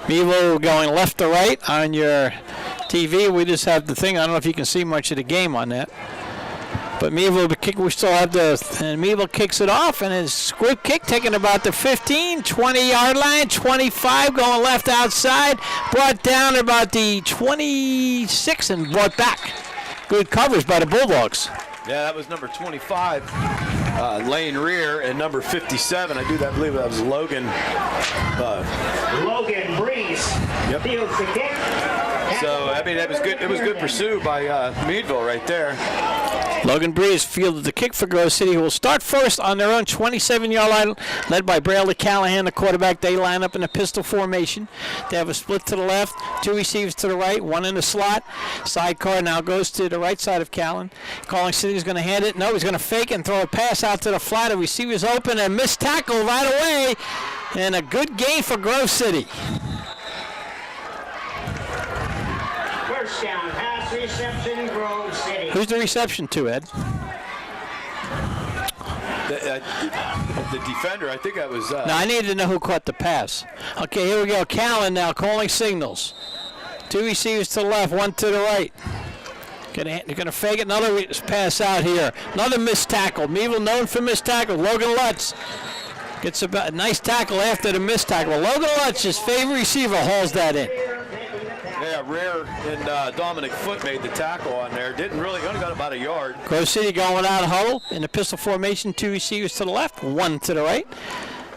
Meadville going left to right on your TV. We just have the thing. I don't know if you can see much of the game on that. But Meadville, we still have and Meadville kicks it off, and his squib kick taking about the 15, 20-yard line, 25 going left outside, brought down about the 26 and brought back. Good coverage by the Bulldogs. Yeah, that was number 25, Lane Rear, and number 57. I believe that was Logan. Logan Breeze fields the kick. So I mean, it was good pursuit by Meadville right there. Logan Breeze fielded the kick for Grove City, who will start first on their own 27-yard line, led by Bradley Callahan, the quarterback. They line up in a pistol formation. They have a split to the left, 2 receivers to the right, 1 in the slot. Sidecar now goes to the right side of Callan. Calling City is going to hand it. No, he's going to fake it and throw a pass out to the flat. The receiver's open and missed tackle right away. And a good gain for Grove City. First down, pass reception, Grove City. Who's the reception to, Ed? The defender, I think that was... No, I needed to know who caught the pass. Okay, here we go. Callan now calling signals. 2 receivers to the left, 1 to the right. They're going to fake it. Another pass out here. Another missed tackle. Meadville known for missed tackle. Logan Lutz gets a nice tackle after the missed tackle. Logan Lutz, his favorite receiver, hauls that in. Yeah, Rare and Dominic Foote made the tackle on there. Only got about a yard. Grove City going out of huddle in the pistol formation. 2 receivers to the left, 1 to the right.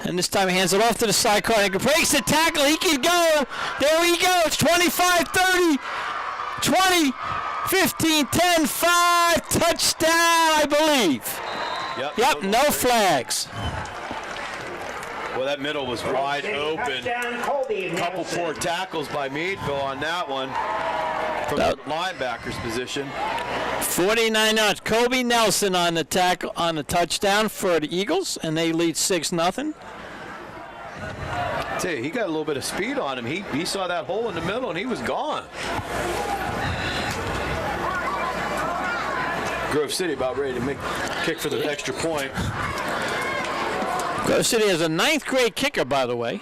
And this time he hands it off to the sidecar. He breaks the tackle. He can go. There he goes. 25, 30, 20, 15, 10, 5. Touchdown, I believe. Yep, no flags. Well, that middle was wide open. Couple poor tackles by Meadville on that one from the linebacker's position. 49 yards. Kobe Nelson on the tackle on the touchdown for the Eagles, and they lead 6-0. Tell you, he got a little bit of speed on him. He saw that hole in the middle, and he was gone. Grove City about ready to make kick for the extra point. Grove City has a 9th grade kicker, by the way.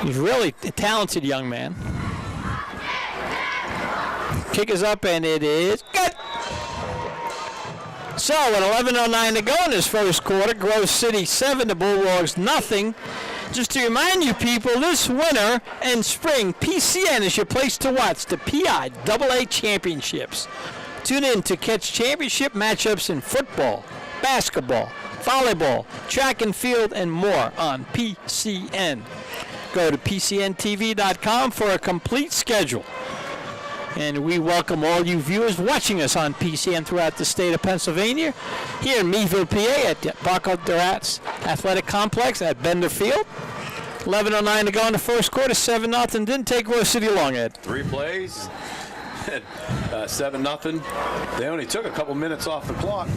He's really a talented young man. Kick is up, and it is good. So, with 11:09 to go in this first quarter, Grove City 7, the Bulldogs nothing. Just to remind you people, this winter and spring, PCN is your place to watch the PIAA Championships. Tune in to catch championship matchups in football, basketball, volleyball, track and field, and more on PCN. Go to PCNTV.com for a complete schedule. And we welcome all you viewers watching us on PCN throughout the state of Pennsylvania, here in Meadville, PA, at the Barco Durats Athletic Complex at Bender Field. 11:09 to go in the first quarter, 7-0. Didn't take Grove City long, Ed. 3 plays. 7-0. They only took a couple minutes off the clock.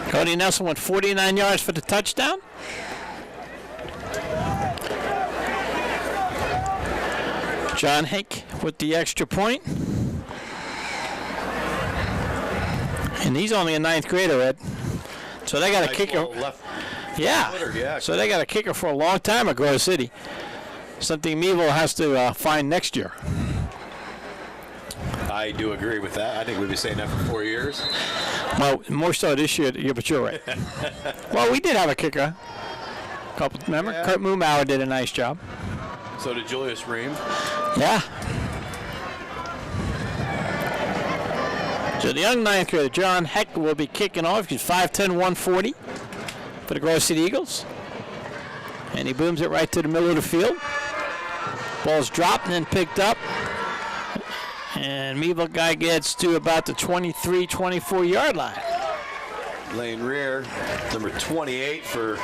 Cody Nelson went 49 yards for the touchdown. John Hake with the extra point. And he's only a 9th grader, Ed. So they got a kicker. Yeah. So they got a kicker for a long time at Grove City. Something Meadville has to find next year. I do agree with that. I think we've been saying that for 4 years. Well, more so this year, yeah, but you're right. Well, we did have a kicker. Remember? Yeah. Kurt Moomauer did a nice job. So did Julius Ream. Yeah. So the young 9th grader, John Heck, will be kicking off. He's 5'10", 140 for the Grove City Eagles. And he booms it right to the middle of the field. Ball's dropped and then picked up. And Meadville guy gets to about the 23, 24-yard line. Lane Rear, number 28 for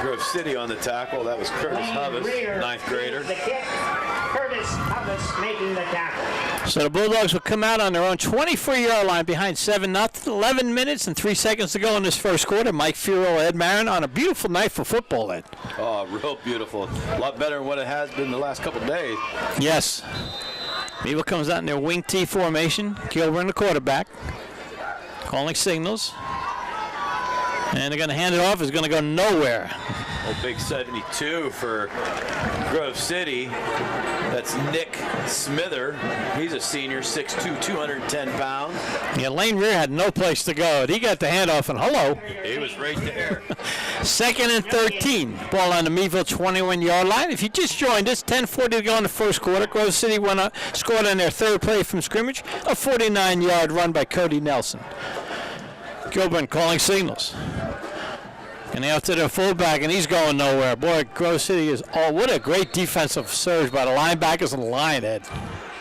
Grove City on the tackle. That was Curtis Hubbs, 9th grader. The kick. Curtis Hubbs making the tackle. So the Bulldogs will come out on their own 24-yard line behind 7-0. 11 minutes and 3 seconds to go in this first quarter. Mike Fiorillo, Ed Marin on a beautiful night for football, Ed. Oh, real beautiful. A lot better than what it has been the last couple of days. Yes. Meadville comes out in their wing T formation. Kilburn, the quarterback, calling signals. And they're going to hand it off. It's going to go nowhere. A big 72 for Grove City. That's Nick Smither. He's a senior, 6'2", 210 pounds. Yeah, Lane Rear had no place to go. He got the handoff, and hello. He was right there. 2nd and 13. Ball on the Meadville 21-yard line. If you just joined us, 10:40 to go in the first quarter. Grove City scored on their third play from scrimmage, a 49-yard run by Cody Nelson. Gilbert calling signals. And out to the fullback, and he's going nowhere. Boy, Grove City is, what a great defensive surge by the linebackers and the line, Ed.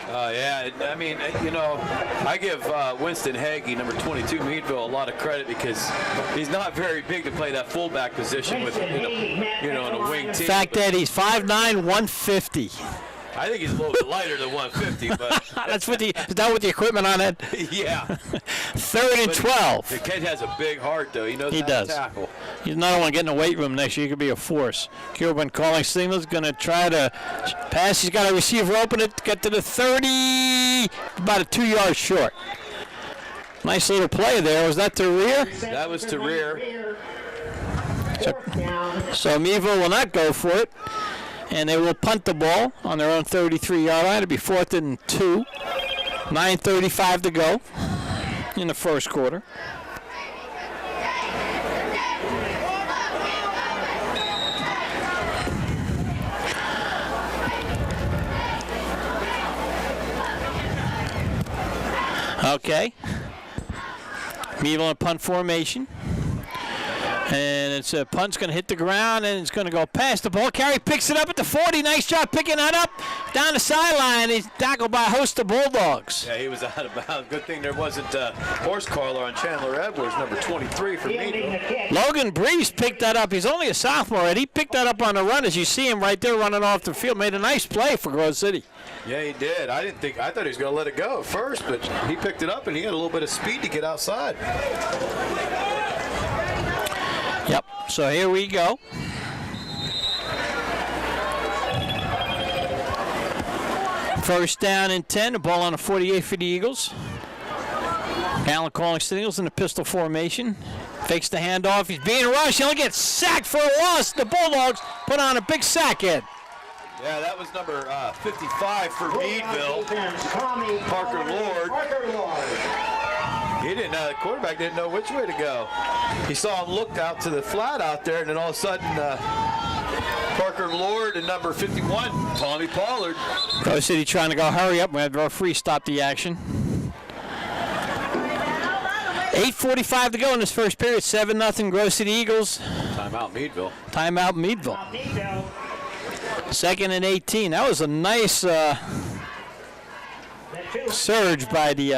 Yeah, I mean, you know, I give Winston Hagee, number 22, Meadville, a lot of credit because he's not very big to play that fullback position with, in a wing team. In fact, Ed, he's 5'9", 150. I think he's a little bit lighter than 150, but is that with the equipment on it? Yeah. 3rd and 12. The kid has a big heart, though. He knows how to tackle. He's not only getting a weight room next year. He could be a force. Gilbert calling signals, going to try to pass. He's got a receiver open it, get to the 30, about a 2 yards short. Nice little play there. Was that to rear? That was to rear. So Meadville will not go for it. And they will punt the ball on their own 33-yard line. It'll be 4th and 2. 9:35 to go in the first quarter. Okay. Meadville in punt formation. And it's a punt's going to hit the ground, and it's going to go past the ball. Carey picks it up at the 40. Nice job picking that up down the sideline. He's tackled by a host of Bulldogs. Yeah, he was out of bounds. Good thing there wasn't a horse collar on Chandler Edwards, number 23 for Meadville. Logan Breeze picked that up. He's only a sophomore, and he picked that up on the run. As you see him right there running off the field, made a nice play for Grove City. Yeah, he did. I thought he was going to let it go at first, but he picked it up, and he had a little bit of speed to get outside. Yep, so here we go. First down and 10, the ball on the 48 for the Eagles. Allen calling signals in the pistol formation. Fakes the handoff, he's being rushed, he'll get sacked for a loss. The Bulldogs put on a big sack, Ed. Yeah, that was number 55 for Meadville, Parker Lord. He didn't know, the quarterback didn't know which way to go. He saw him look out to the flat out there, and then all of a sudden, Parker Lord and number 51, Tommy Pollard. Grove City trying to go hurry up. We had the referee stop the action. 8:45 to go in this first period. 7-0 Grove City Eagles. Timeout Meadville. Timeout Meadville. 2nd and 18. That was a nice surge by the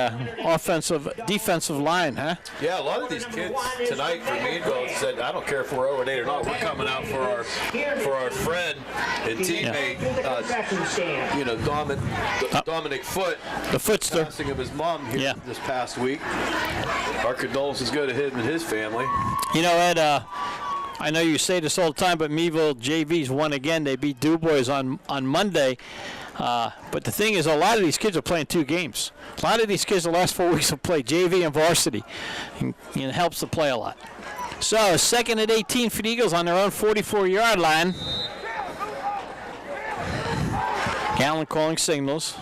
defensive line, huh? Yeah, a lot of these kids tonight for Meadville said, I don't care if we're 0-8 or not, we're coming out for our friend and teammate, Dominic Foote. The Footster. Passing of his mom here this past week. Our condolences go to him and his family. You know, Ed, I know you say this all the time, but Meadville JVs won again. They beat DuBois on Monday. But the thing is, a lot of these kids are playing 2 games. A lot of these kids the last 4 weeks have played JV and varsity. And it helps to play a lot. So 2nd and 18 for the Eagles on their own 44-yard line. Gallen calling signals.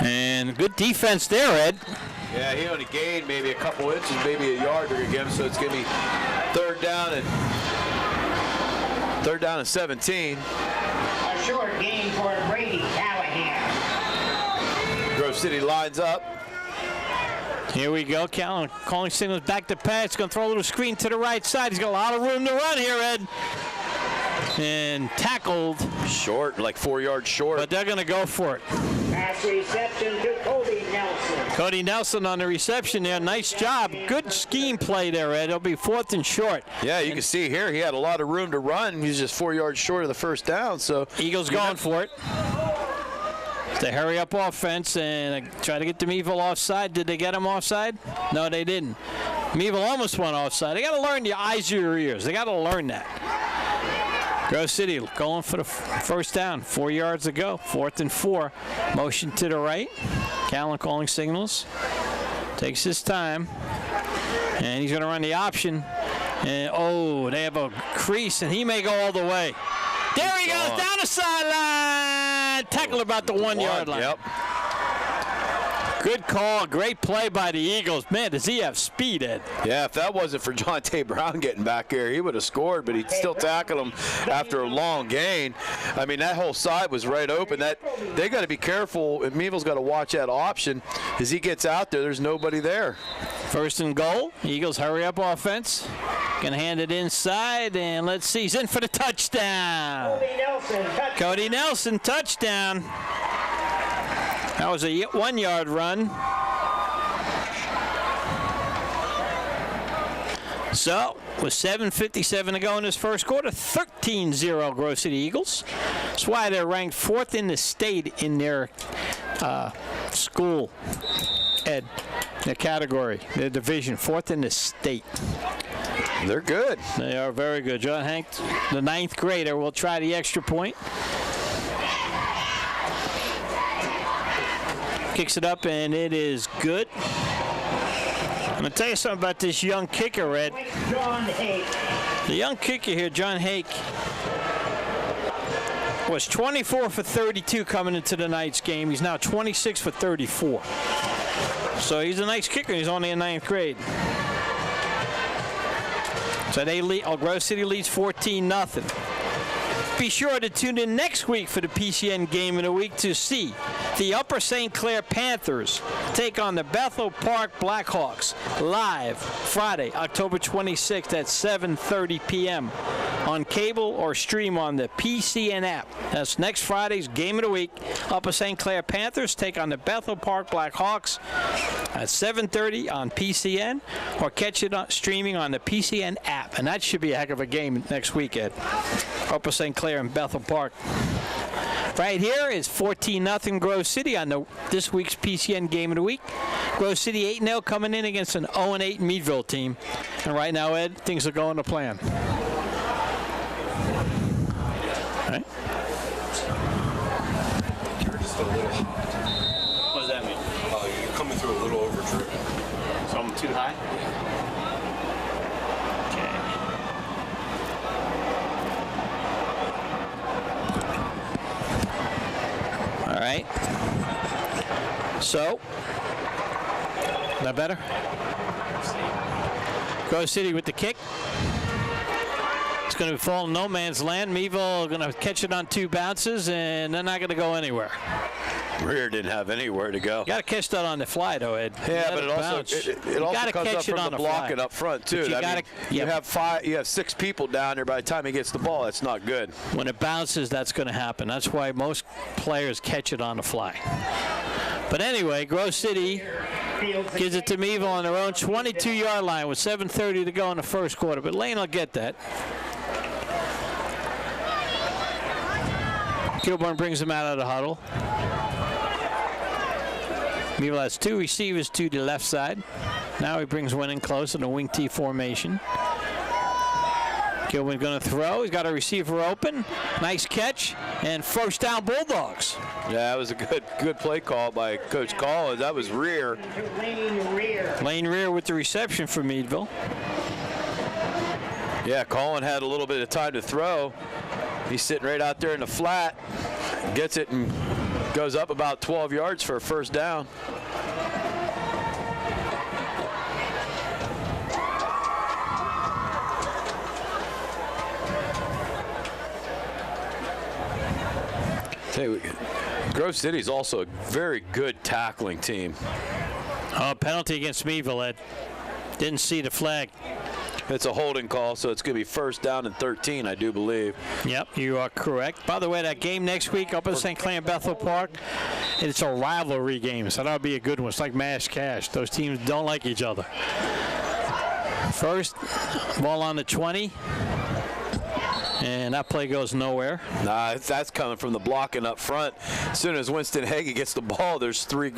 And good defense there, Ed. Yeah, he only gained maybe a couple inches, maybe a yard to give him, so it's going to be third down and 17. A short game for Brady Callahan. Grove City lines up. Here we go. Callan calling signals back to pass. Going to throw a little screen to the right side. He's got a lot of room to run here, Ed. And tackled. Short, like 4 yards short. But they're going to go for it. Pass reception to Cody Nelson. Cody Nelson on the reception there. Nice job. Good scheme play there, Ed. It'll be 4th and short. Yeah, you can see here he had a lot of room to run. He's just 4 yards short of the first down. So Eagles going for it. They hurry up offense and try to get the Meadville offside. Did they get him offside? No, they didn't. Meadville almost went offside. They got to learn the eyes of your ears. They got to learn that. Grove City going for the first down. 4 yards to go. 4th and 4. Motion to the right. Callan calling signals. Takes his time. And he's going to run the option. And, oh, they have a crease, and he may go all the way. There he goes, down the sideline. Tackle about the 1 yard line. Yep. Good call, great play by the Eagles. Man, does he have speed, Ed? Yeah, if that wasn't for Jonte Brown getting back here, he would have scored, but he still tackled him after a long gain. I mean, that whole side was right open. They got to be careful. Meadville's got to watch that option. As he gets out there, there's nobody there. First and goal. Eagles hurry up offense. Gonna hand it inside, and let's see. He's in for the touchdown. Cody Nelson, touchdown. That was a 1 yard run. So, with 7:57 to go in this first quarter, 13-0 Grove City Eagles. That's why they're ranked 4th in the state in their school, Ed, their category, their division, 4th in the state. They're good. They are very good. John Hank, the 9th grader, will try the extra point. Kicks it up, and it is good. I'm going to tell you something about this young kicker, Ed. The young kicker here, John Hake, was 24 for 32 coming into tonight's game. He's now 26 for 34. So he's a nice kicker. He's only in 9th grade. So they lead. Grove City leads 14-0. Be sure to tune in next week for the PCN game of the week to see the Upper St. Clair Panthers take on the Bethel Park Blackhawks live Friday, October 26th at 7:30 p.m. on cable or stream on the PCN app. That's next Friday's game of the week. Upper St. Clair Panthers take on the Bethel Park Blackhawks at 7:30 on PCN, or catch it streaming on the PCN app. And that should be a heck of a game next weekend. Upper St. Clair and Bethel Park. Right here is 14-0 Grove City on this week's PCN game of the week. Grove City 8-0 coming in against an 0-8 Meadville team. And right now, Ed, things are going to plan. All right. What does that mean? You're coming through a little over trip. So I'm too high? All right. So, is that better? Grove City with the kick. It's going to fall in no man's land. Meadville going to catch it on 2 bounces, and they're not going to go anywhere. Rear didn't have anywhere to go. You got to catch that on the fly, though, Ed. Yeah, but it also comes up from the blocking up front too. You have 6 people down there. By the time he gets the ball, that's not good. When it bounces, that's going to happen. That's why most players catch it on the fly. But anyway, Grove City gives it to Meadville on their own 22-yard line with 7:30 to go in the first quarter. But Lane will get that. Kilburn brings him out of the huddle. Meadville has 2 receivers to the left side. Now he brings one in close in a wing T formation. Kilburn going to throw. He's got a receiver open. Nice catch. And first down, Bulldogs. Yeah, that was a good play call by Coach Collins. That was Rear. Lane Rear with the reception for Meadville. Yeah, Collin had a little bit of time to throw. He's sitting right out there in the flat. Gets it and goes up about 12 yards for a first down. Grove City is also a very good tackling team. Penalty against Meadville, Ed. Didn't see the flag. It's a holding call, so it's going to be first down and 13, I do believe. Yep, you are correct. By the way, that game next week up at St. Clair and Bethel Park, it's a rivalry game, so that'll be a good one. It's like Mash Cash. Those teams don't like each other. First, ball on the 20. And that play goes nowhere. Nah, that's coming from the blocking up front. As soon as Winston Hagee gets the ball, there's 3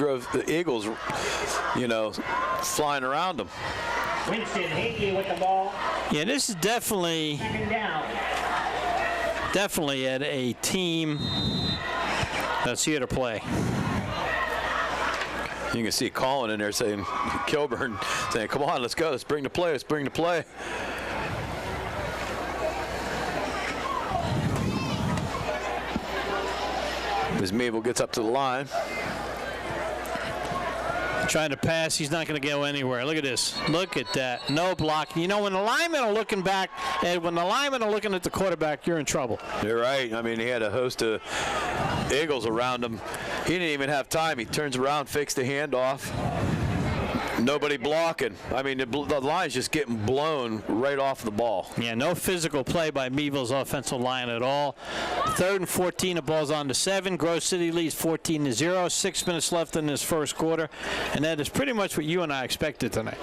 Eagles, flying around him. Winston Hagee with the ball. Yeah, this is definitely at a team that's here to play. You can see Colin in there saying, Kilburn saying, come on, let's go. Let's bring the play. Let's bring the play. As Meadville gets up to the line. Trying to pass, he's not going to go anywhere. Look at this. Look at that. No blocking. You know, when the linemen are looking back, and when the linemen are looking at the quarterback, you're in trouble. You're right. I mean, he had a host of Eagles around him. He didn't even have time. He turns around, fakes the handoff. Nobody blocking. I mean, the line's just getting blown right off the ball. Yeah, no physical play by Meadville's offensive line at all. 3rd and 14, the ball's on to 7. Grove City leads 14-0. 6 minutes left in this first quarter, and that is pretty much what you and I expected tonight.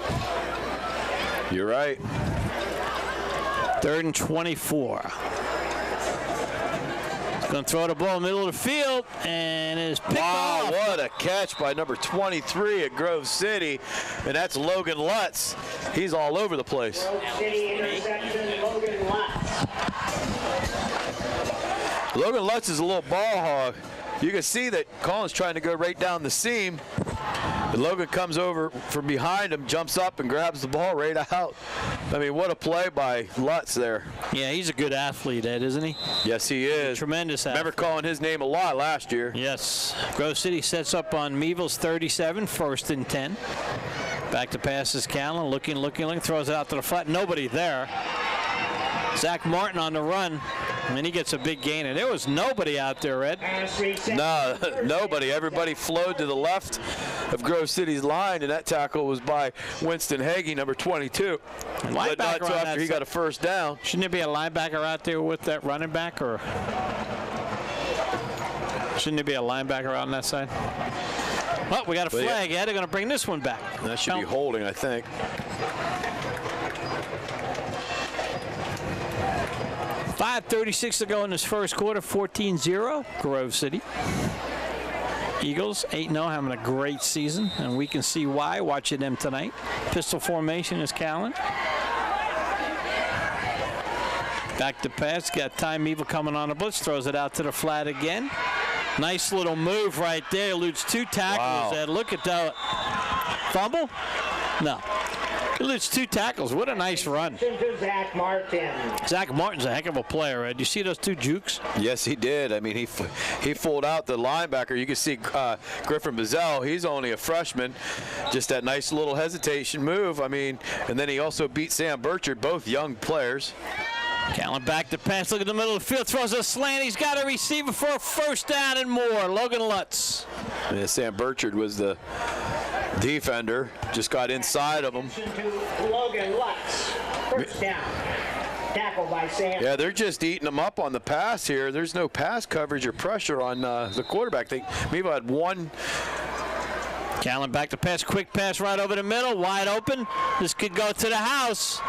You're right. 3rd and 24. Going to throw the ball in the middle of the field, and is picked off. Wow, what a catch by number 23 at Grove City, and that's Logan Lutz. He's all over the place. Grove City interception, Logan Lutz. Logan Lutz is a little ball hog. You can see that Colin's trying to go right down the seam. But Logan comes over from behind him, jumps up, and grabs the ball right out. I mean, what a play by Lutz there. Yeah, he's a good athlete, Ed, isn't he? Yes, he is. Tremendous athlete. Remember calling his name a lot last year. Yes. Grove City sets up on Meadville's 37, 1st and 10. Back to passes Callan, looking, throws it out to the flat. Nobody there. Zach Martin on the run, and he gets a big gain. And there was nobody out there, Ed. No, nobody. Everybody flowed to the left of Grove City's line, and that tackle was by Winston Hagee, number 22. But not until after he got a first down. Shouldn't there be a linebacker out there with that running back, or shouldn't there be a linebacker out on that side? Well, we got a flag. Yeah, they're going to bring this one back. That should be holding, I think. 5:36 to go in this first quarter, 14-0, Grove City. Eagles 8-0, having a great season, and we can see why watching them tonight. Pistol formation is Callan. Back to pass, got Ty Meadville coming on a blitz, throws it out to the flat again. Nice little move right there, eludes 2 tackles. Wow. And look at that. Fumble? No. Eludes 2 tackles. What a nice run. Zach Martin. Zach Martin's a heck of a player, Ed. You see those 2 jukes? Yes, he did. I mean, he fooled out the linebacker. You can see Griffin Bazell. He's only a freshman. Just that nice little hesitation move. I mean, and then he also beat Sam Burchard, both young players. Callan back to pass. Look at the middle of the field. Throws a slant. He's got a receiver for a first down and more. Logan Lutz. Yeah, Sam Burchard was the defender. Just got inside of him. Logan Lutz. First down. Tackle by Sam. Yeah, they're just eating them up on the pass here. There's no pass coverage or pressure on the quarterback. Meadville had one. Callan back to pass. Quick pass right over the middle. Wide open. This could go to the house.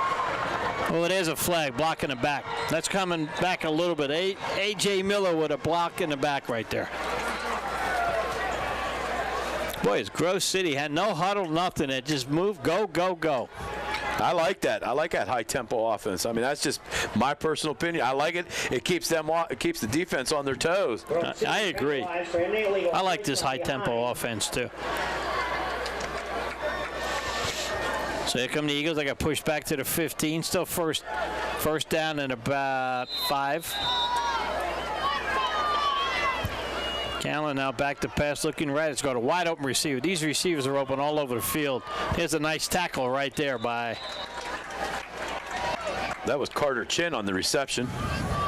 Oh, it is a flag blocking the back. That's coming back a little bit. A.J. Miller with a block in the back right there. Boy, it's Grove City. Had no huddle, nothing. It just moved, go, go, go. I like that. I like that high-tempo offense. I mean, that's just my personal opinion. I like it. It keeps them. It keeps the defense on their toes. I agree. I like this high-tempo offense too. So here come the Eagles. They got pushed back to the 15. Still first down and about 5. Callan now back to pass, looking right. It's got a wide open receiver. These receivers are open all over the field. Here's a nice tackle right there by. That was Carter Chin on the reception.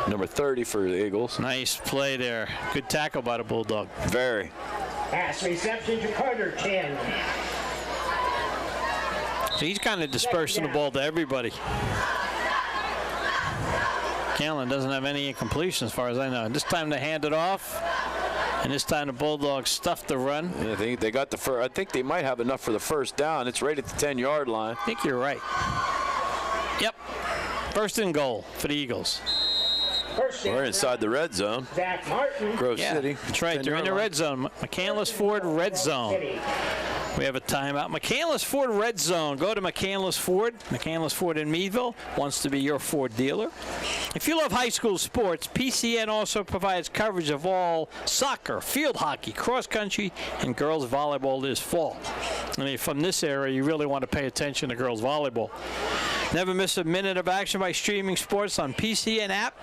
Number 30 for the Eagles. Nice play there. Good tackle by the Bulldog. Very. Pass reception to Carter Chin. So he's kind of dispersing the ball to everybody. Callan doesn't have any incompletion as far as I know. This time they hand it off, and this time the Bulldogs stuffed the run. I think they got the first. I think they might have enough for the first down. It's right at the 10-yard line. I think you're right. Yep. First and goal for the Eagles. We're inside the red zone. Zach Martin. Grove Yeah, City. that's right. They're in the red zone. McCandless Ford red zone. We have a timeout. McCandless Ford Red Zone. Go to McCandless Ford. McCandless Ford in Meadville wants to be your Ford dealer. If you love high school sports, PCN also provides coverage of all soccer, field hockey, cross country, and girls volleyball this fall. I mean, from this area, you really want to pay attention to girls volleyball. Never miss a minute of action by streaming sports on PCN app.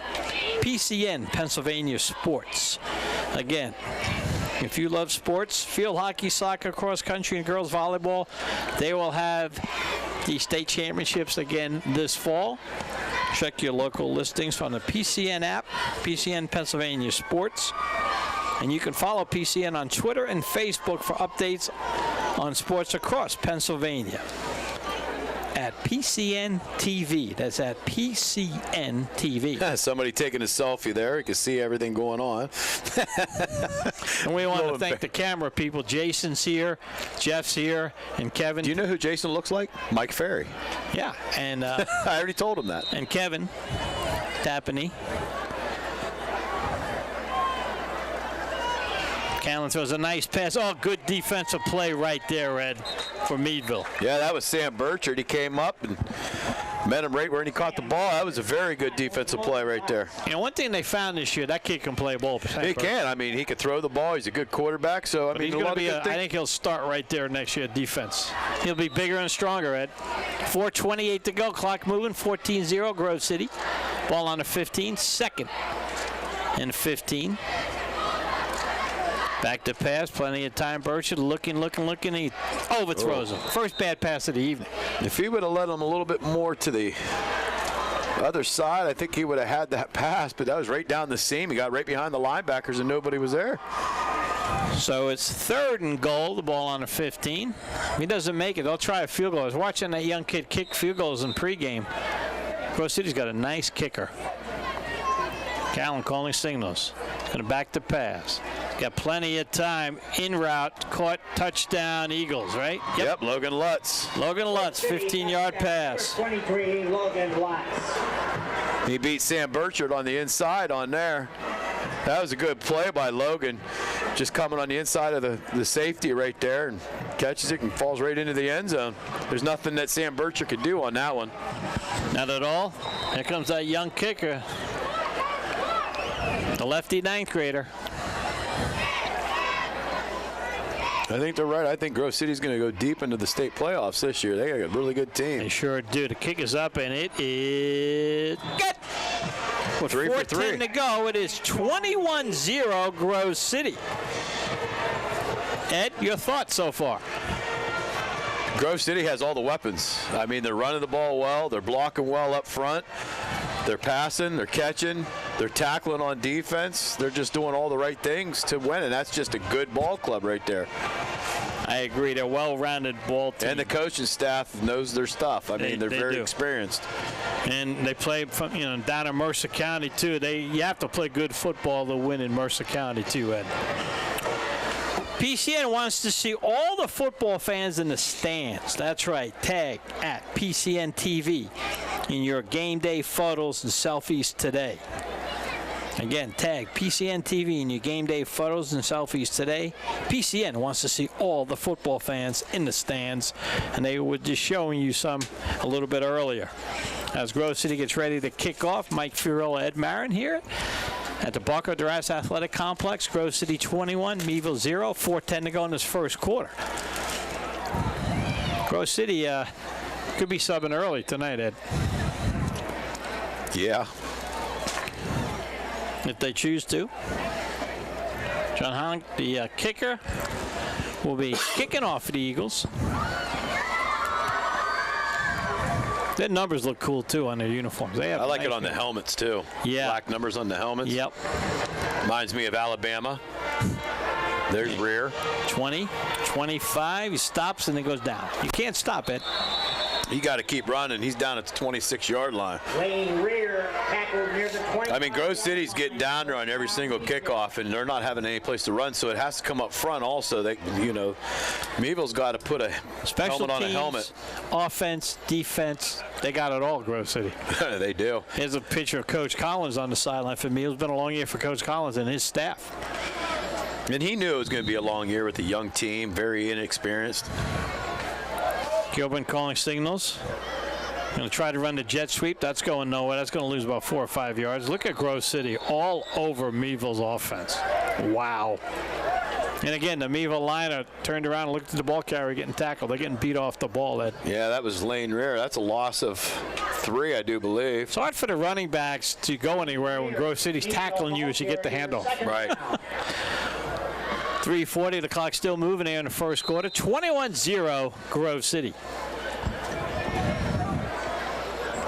PCN Pennsylvania Sports. Again, if you love sports, field hockey, soccer, cross country, and girls volleyball, they will have the state championships again this fall. Check your local listings on the PCN app, PCN Pennsylvania Sports. And you can follow PCN on Twitter and Facebook for updates on sports across Pennsylvania. At PCN TV. That's at PCN TV. Somebody taking a selfie there. You can see everything going on. And we want to thank the camera people. Jason's here, Jeff's here, and Kevin. Do you know who Jason looks like? Mike Ferry. Yeah, and I already told him that. And Kevin Tapani. Callan throws a nice pass. Oh, good defensive play right there, Ed, for Meadville. Yeah, that was Sam Burchard. He came up and met him right where he caught the ball. That was a very good defensive play right there. You know, one thing they found this year, that kid can play ball. He can. I mean, he can throw the ball. He's a good quarterback. So, I mean, I think he'll start right there next year at defense. He'll be bigger and stronger, Ed. 4:28 to go. Clock moving. 14-0 Grove City. Ball on the 15. Second and 15. Back to pass, plenty of time. Burchard looking. He overthrows him. First bad pass of the evening. If he would have let him a little bit more to the other side, I think he would have had that pass, but that was right down the seam. He got right behind the linebackers and nobody was there. So it's 3rd and goal, the ball on the 15. If he doesn't make it, they'll try a field goal. I was watching that young kid kick field goals in pregame. Grove City's got a nice kicker. Callan calling signals. Going to back to pass. Got plenty of time. In route, caught, touchdown, Eagles, right? Yep, Logan Lutz. 15-yard pass. 23, Logan Lutz. He beat Sam Burchard on the inside on there. That was a good play by Logan. Just coming on the inside of the safety right there and catches it and falls right into the end zone. There's nothing that Sam Burchard could do on that one. Not at all. Here comes that young kicker. The lefty 9th grader. I think they're right. I think Grove City's going to go deep into the state playoffs this year. They got a really good team. They sure do. The kick is up, and it is good. With 4:10 to go, it is 21-0 Grove City. Ed, your thoughts so far? Grove City has all the weapons. I mean, they're running the ball well. They're blocking well up front. They're passing. They're catching. They're tackling on defense. They're just doing all the right things to win, and that's just a good ball club right there. I agree. They're a well-rounded ball team. And the coaching staff knows their stuff. I mean, they're very experienced. And they play from, down in Mercer County, too. You have to play good football to win in Mercer County, too, Ed. PCN wants to see all the football fans in the stands. That's right. Tag at PCN TV in your game day photos and selfies today. Again, tag PCN TV in your game day photos and selfies today. PCN wants to see all the football fans in the stands, and they were just showing you some a little bit earlier. As Grove City gets ready to kick off, Mike Fiorillo and Ed Marin here at the Barco Duras Athletic Complex. Grove City 21, Meadville 0, 4:10 to go in this first quarter. Grove City could be subbing early tonight, Ed. Yeah. If they choose to. John Holland, the kicker, will be kicking off for the Eagles. Their numbers look cool, too, on their uniforms. I like it on the helmets, too. Yeah. Black numbers on the helmets. Yep. Reminds me of Alabama. There's rear. 20, 25. He stops and then goes down. You can't stop it. You got to keep running. He's down at the 26-yard line. Laying rear, tackled near the 20. I mean, Grove City's getting down there on every single kickoff, and they're not having any place to run, so it has to come up front also. Meadville's got to put a Special helmet on teams, a helmet. Offense, defense, they got it all, Grove City. They do. Here's a picture of Coach Collins on the sideline for Meadville. It's been a long year for Coach Collins and his staff. And he knew it was going to be a long year with a young team, very inexperienced. Gilbert calling signals. Going to try to run the jet sweep. That's going nowhere. That's going to lose about 4 or 5 yards. Look at Grove City all over Meadville's offense. Wow. And again, the Meadville liner turned around and looked at the ball carrier getting tackled. They're getting beat off the ball. Yeah, that was Lane Rear. That's a loss of 3, I do believe. It's hard for the running backs to go anywhere when Grove City's tackling you as you get the handoff. Right. 3:40, the clock still moving there in the first quarter. 21-0 Grove City.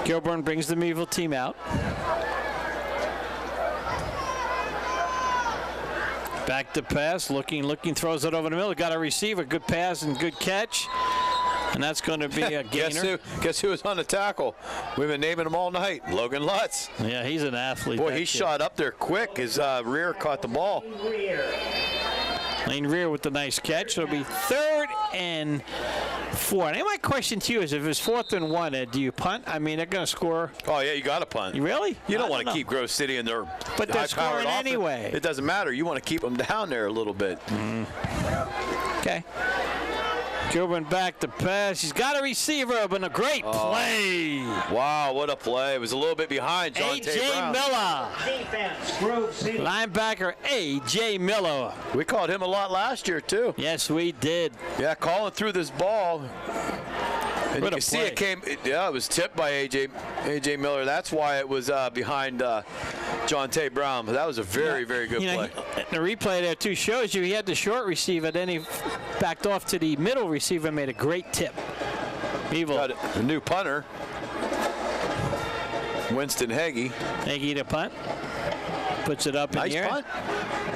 Gilburn brings the Meadville team out. Back to pass, looking, throws it over the middle. Got a receiver, good pass and good catch. And that's going to be a gainer. Guess who was on the tackle? We've been naming him all night. Logan Lutz. Yeah, he's an athlete. Boy, he shot up there quick. His rear caught the ball. Lane Rear with the nice catch. It'll be 3rd and 4. Now my question to you is, if it's 4th and 1, Ed, do you punt? I mean, they're going to score. Oh, yeah, you got to punt. You really? You don't want to keep Grove City in their but they're high-powered scoring offense. anyway. It doesn't matter. You want to keep them down there a little bit. Okay. Gilbert back to pass. He's got a receiver, but a great play. Wow, what a play. It was a little bit behind A.J. Miller. Defense, Grove City. Linebacker A.J. Miller. We called him a lot last year, too. Yes, we did. Yeah, calling through this ball. And What you a can see play. it came, yeah, it was tipped by A.J. Miller. That's why it was behind John Tay Brown. But that was a very, very good play. The replay there, too, shows you he had the short receiver, then he backed off to the middle receiver and made a great tip. Meadville. Got a new punter, Winston Heggie. Heggie to punt. Puts it up in the air. Nice punt.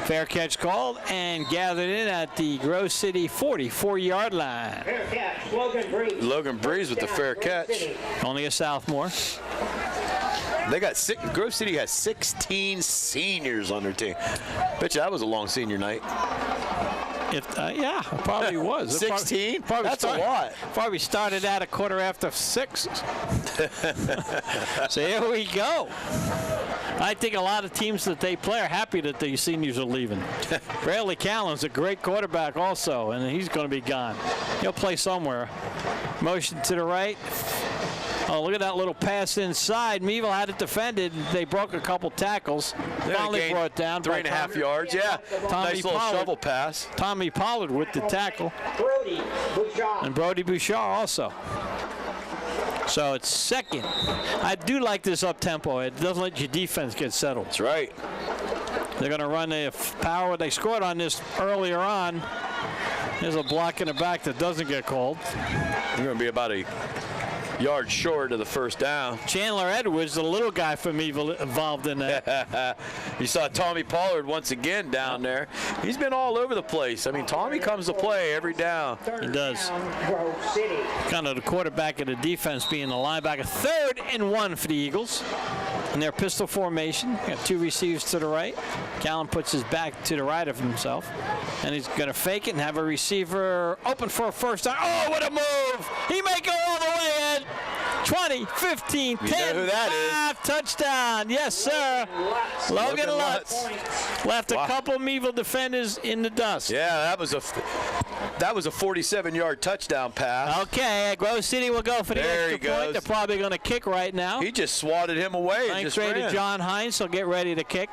Fair catch called and gathered in at the Grove City 44-yard line. Fair catch, Logan Breeze. Logan Breeze with the fair catch. Only a sophomore. They got Grove City has 16 seniors on their team. Bet you that was a long senior night. Yeah, it probably was. 16? That's a lot. Probably started at a quarter after 6. So here we go. I think a lot of teams that they play are happy that the seniors are leaving. Bradley Callan's a great quarterback also, and he's going to be gone. He'll play somewhere. Motion to the right. Oh, look at that little pass inside. Meadville had it defended. They broke a couple tackles. Finally brought down. 3.5 yards. Yeah. Nice little shovel pass. Tommy Pollard with the tackle. Brody Bouchard. And Brody Bouchard also. So it's 2nd. I do like this up-tempo. It doesn't let your defense get settled. That's right. They're going to run the power. They scored on this earlier on. There's a block in the back that doesn't get called. You're going to be about a yard short of the first down. Chandler Edwards, the little guy from Meadville, involved in that. You saw Tommy Pollard once again down there. He's been all over the place. I mean, Tommy comes to play every down. He does. Grove City. Kind of the quarterback of the defense being the linebacker. 3rd and 1 for the Eagles. In their pistol formation, got 2 receivers to the right. Callan puts his back to the right of himself. And he's going to fake it and have a receiver open for a first down. Oh, what a move! He may go all the way in. 20, 15, 10, You know who that 5, touchdown. Yes, sir. Logan Lutz. Left a couple Meadville defenders in the dust. Yeah, that was a 47-yard touchdown pass. Okay, Grove City will go for the There extra he point. goes. They're probably going to kick right now. He just swatted him away and Ninth just grader ran. John Hines will get ready to kick.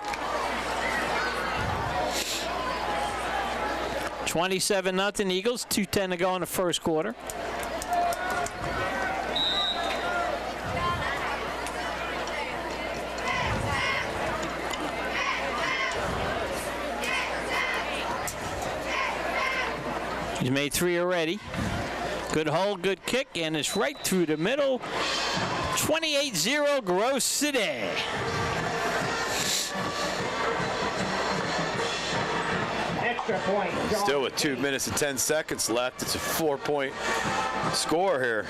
27-0 Eagles. 2:10 to go in the first quarter. He's made 3 already. Good hold, good kick, and it's right through the middle. 28-0 Grove City. Extra point. Still with 2 minutes and 10 seconds left. It's a 4-point score here.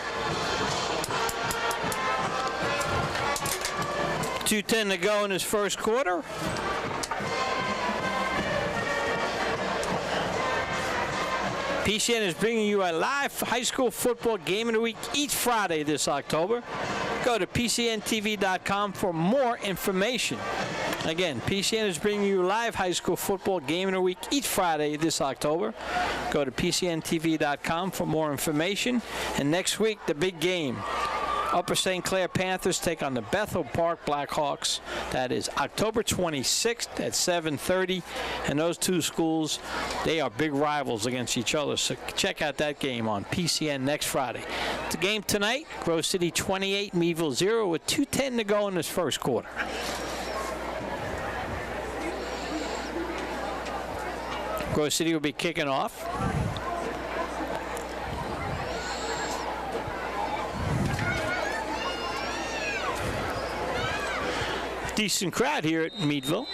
2:10 to go in this first quarter. PCN is bringing you a live high school football game of the week each Friday this October. Go to PCNTV.com for more information. Again, PCN is bringing you live high school football game of the week each Friday this October. Go to PCNTV.com for more information. And next week, the big game. Upper St. Clair Panthers take on the Bethel Park Blackhawks. That is October 26th at 7:30. And those two schools, they are big rivals against each other. So check out that game on PCN next Friday. The game tonight, Grove City 28, Meadville 0 with 2:10 to go in this first quarter. Grove City will be kicking off. Decent crowd here at Meadville.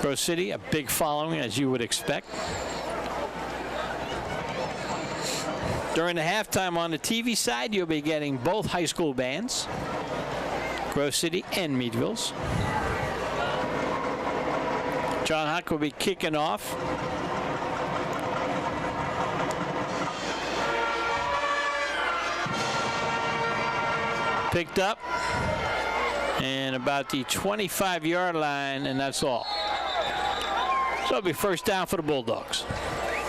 Grove City, a big following, as you would expect. During the halftime on the TV side, you'll be getting both high school bands, Grove City and Meadville's. John Huck will be kicking off. Picked up. And about the 25-yard line, and that's all. So it'll be first down for the Bulldogs.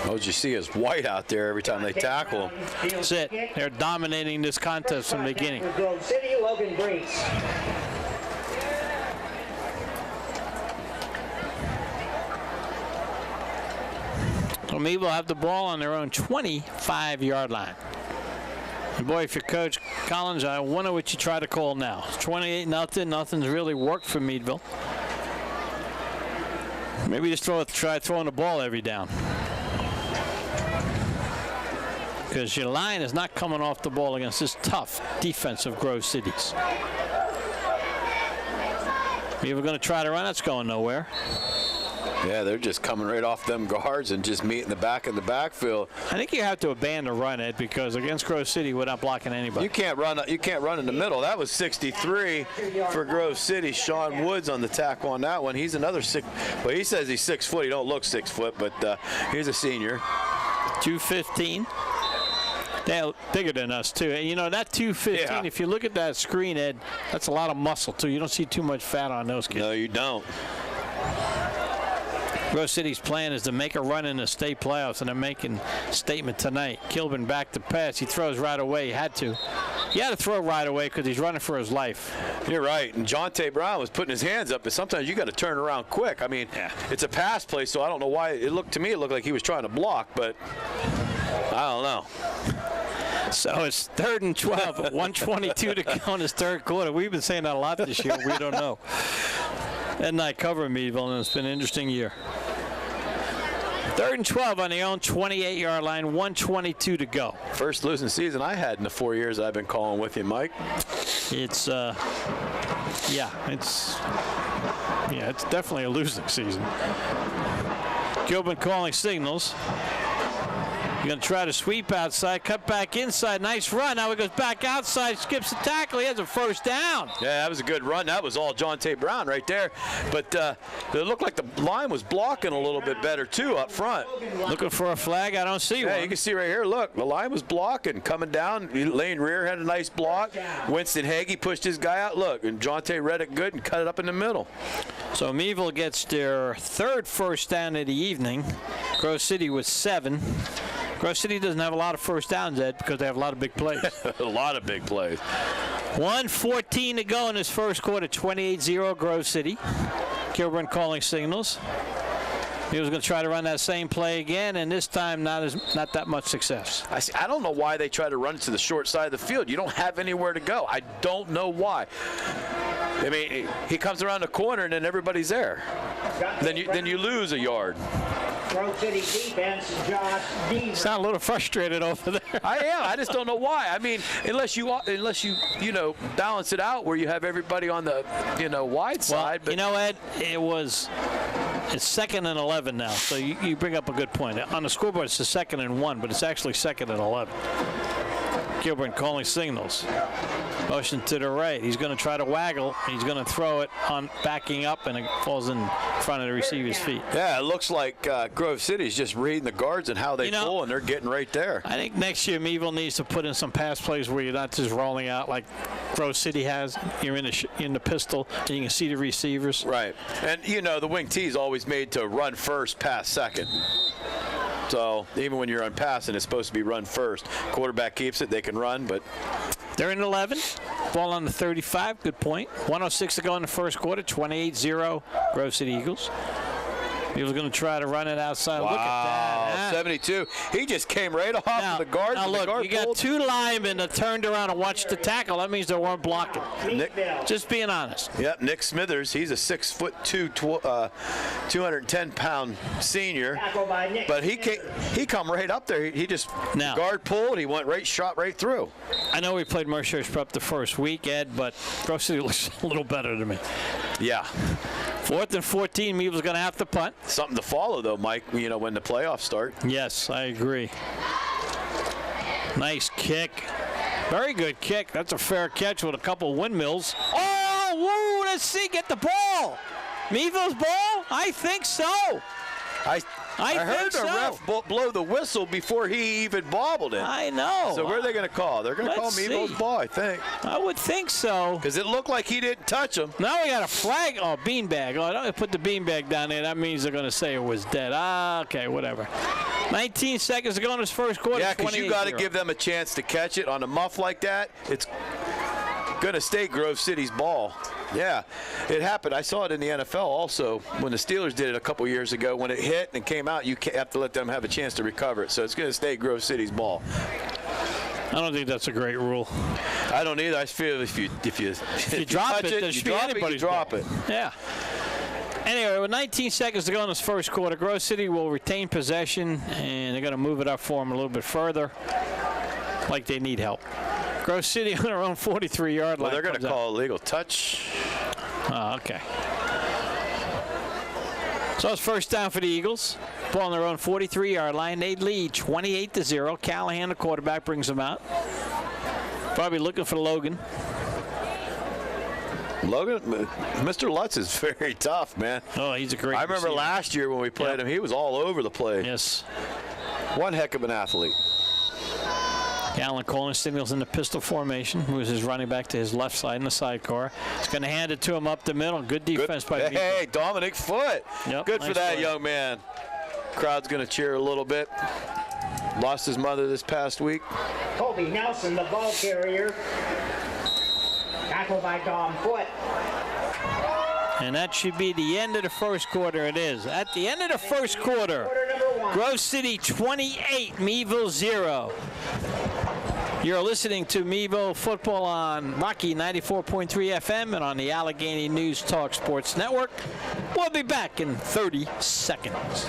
What you see is white out there every time they tackle them. That's it. They're dominating this contest from the beginning. Grove City, Logan Brees. So Meadville will have the ball on their own 25-yard line. And boy, if you're Coach Collins, I wonder what you try to call now. It's 28-0. Nothing's really worked for Meadville. Maybe just try throwing the ball every down. Because your line is not coming off the ball against this tough defense of Grove City's. Meadville going to try to run. That's going nowhere. Yeah, they're just coming right off them guards and just meeting the back in the backfield. I think you have to abandon the run, Ed, because against Grove City, we're not blocking anybody. You can't run in the middle. That was 63 for Grove City. Sean Woods on the tackle on that one. He's another 6. Well, he says he's 6 foot. He don't look 6 foot, but he's a senior. 215. They're bigger than us, too. And, you know, that 215, if you look at that screen, Ed, that's a lot of muscle, too. You don't see too much fat on those kids. No, you don't. Grove City's plan is to make a run in the state playoffs, and they're making a statement tonight. Kilburn back to pass. He throws right away. He had to. He had to throw right away because he's running for his life. You're right. And Jonte Brown was putting his hands up, but sometimes you got to turn around quick. I mean, it's a pass play, so I don't know why. It looked like he was trying to block, but I don't know. So it's 3rd and 12, 122 to go in this third quarter. We've been saying that a lot this year. We don't know. Ed and I cover Meadville, and it's been an interesting year. 3rd and 12 on their own 28-yard line, 122 to go. First losing season I had in the 4 years I've been calling with you, Mike. It's it's definitely a losing season. Gilbert calling signals. You're going to try to sweep outside, cut back inside. Nice run. Now he goes back outside, skips the tackle. He has a first down. Yeah, that was a good run. That was all Jonte Brown right there. But it looked like the line was blocking a little bit better, too, up front. Looking for a flag. I don't see one. Yeah, you can see right here. Look, the line was blocking. Coming down, Lane Rear had a nice block. Winston Hagee pushed his guy out. Look, and Jonte read it good and cut it up in the middle. So Meadville gets their 3rd first down of the evening. Grove City with 7. Grove City doesn't have a lot of first downs, Ed, because they have a lot of big plays. A lot of big plays. 1:14 to go in this first quarter, 28-0 Grove City. Kilburn calling signals. He was going to try to run that same play again, and this time not that much success. I don't know why they try to run it to the short side of the field. You don't have anywhere to go. I don't know why. I mean, he comes around the corner, and then everybody's there. Then you lose a yard. Grove City defense, Josh Deaver. Sound a little frustrated over there. I am. I just don't know why. I mean, unless you balance it out where you have everybody on the wide side. But you know, Ed, it's 2nd and 11 now. So you bring up a good point. On the scoreboard, it's the 2nd and 1, but it's actually 2nd and 11. Gilbert calling signals. Motion to the right. He's going to try to waggle. He's going to throw it on backing up, and it falls in front of the receiver's feet. Yeah, it looks like Grove City's just reading the guards and how they pull, and they're getting right there. I think next year Meadville needs to put in some pass plays where you're not just rolling out like Grove City has. You're in the pistol, and you can see the receivers. Right. And, the wing T is always made to run first, pass second. So even when you're on passing, it's supposed to be run first. Quarterback keeps it, they can run, but they're in 11. Ball on the 35. Good point. 1:06 to go in the first quarter. 28-0 Grove City Eagles. He was going to try to run it outside. Wow, look at that. 72. He just came right off of the guard. Now look, guard you got two linemen that turned around and watched the tackle. That means they weren't blocking. Just being honest. Yep, Nick Smithers. He's a 6'2", 210-pound senior. But he come right up there. He just guard pulled. He went shot right through. I know we played Mercer's Prep the first week, Ed, but Grove City looks a little better to me. Yeah. 4th and 14. Meadville's going to have to punt. Something to follow, though, Mike, when the playoffs start. Yes, I agree. Nice kick. Very good kick. That's a fair catch with a couple windmills. Oh, woo, let's see. Get the ball. Meadville's ball? I think so. I heard think the ref blow the whistle before he even bobbled it. I know. So where are they going to call? They're going to call Meadville's ball, I think. I would think so. Because it looked like he didn't touch him. Now we got a flag. Oh, beanbag. Oh, don't put the beanbag down there. That means they're going to say it was dead. Okay, whatever. 19 seconds to go in this first quarter. Yeah, because you got to give them a chance to catch it on a muff like that. It's going to stay Grove City's ball. Yeah, it happened. I saw it in the NFL also when the Steelers did it a couple years ago. When it hit and came out, you have to let them have a chance to recover it. So it's going to stay Grove City's ball. I don't think that's a great rule. I don't either. I feel if you drop it, you drop it. Yeah. Anyway, with 19 seconds to go in this first quarter, Grove City will retain possession, and they're going to move it up for them a little bit further, like they need help. Grove City on their own 43-yard line. Well, they're going to call illegal touch. Oh, okay. So it's first down for the Eagles. Ball on their own 43-yard line. They lead 28-0. Callahan, the quarterback, brings them out. Probably looking for Logan. Mr. Lutz is very tough, man. Oh, he's a great I remember receiver. last year when we played him, he was all over the place. Yes. One heck of an athlete. Allen calling signals in the pistol formation. Moves his running back to his left side in the sidecar. He's going to hand it to him up the middle. Good defense by Meadville. Hey, Dominic Foote. Yep, good nice for that play. young man. Crowd's going to cheer a little bit. Lost his mother this past week. Kobe Nelson, the ball carrier. Tackled by Dom Foote. And that should be the end of the first quarter. It is. At the end of the first quarter, Grove City 28, Meadville 0. You're listening to Meadville Football on Rocky 94.3 FM and on the Allegheny News Talk Sports Network. We'll be back in 30 seconds.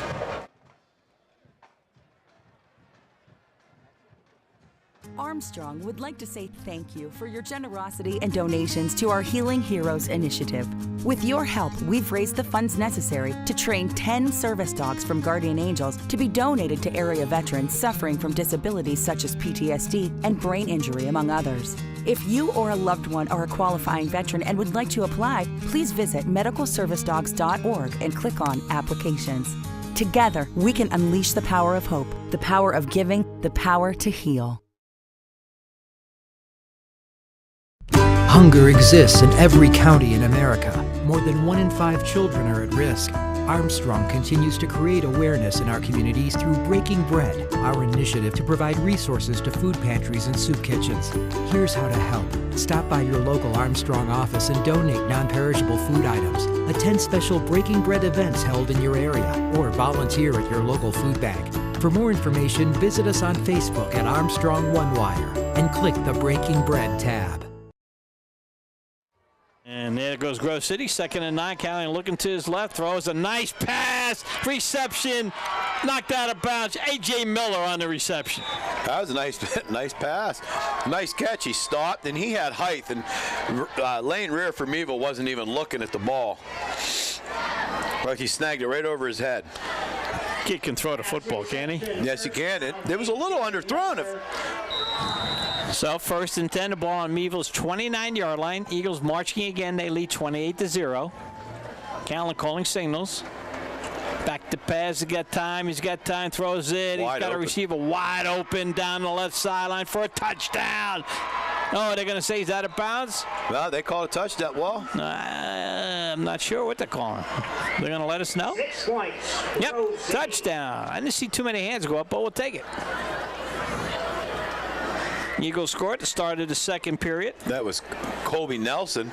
Armstrong would like to say thank you for your generosity and donations to our Healing Heroes initiative. With your help, we've raised the funds necessary to train 10 service dogs from Guardian Angels to be donated to area veterans suffering from disabilities such as PTSD and brain injury, among others. If you or a loved one are a qualifying veteran and would like to apply, please visit medicalservicedogs.org and click on Applications. Together, we can unleash the power of hope, the power of giving, the power to heal. Hunger exists in every county in America. More than 1 in 5 children are at risk. Armstrong continues to create awareness in our communities through Breaking Bread, our initiative to provide resources to food pantries and soup kitchens. Here's how to help. Stop by your local Armstrong office and donate non-perishable food items. Attend special Breaking Bread events held in your area or volunteer at your local food bank. For more information, visit us on Facebook at Armstrong One Wire and click the Breaking Bread tab. And there goes Grove City, 2nd and 9. Callahan looking to his left, throws a nice pass, reception, knocked out of bounds. A.J. Miller on the reception. That was a nice pass. Nice catch. He stopped, and he had height, and Lane Rear for Meadville wasn't even looking at the ball. Like he snagged it right over his head. Kid can throw the football, can he? Yes, he can. It was a little underthrown. So first and 10, the ball on Meadville's 29-yard line. Eagles marching again. They lead 28-0. Callan calling signals. Back to pass. He's got time. Throws it. He's got a receiver wide open down the left sideline for a touchdown. Oh, they're going to say he's out of bounds? Well, they call a touchdown. Well, I'm not sure what they're calling. They're going to let us know? 6 points. Yep, touchdown. I didn't see too many hands go up, but we'll take it. Eagles scored at the start of the second period. that was Colby Nelson.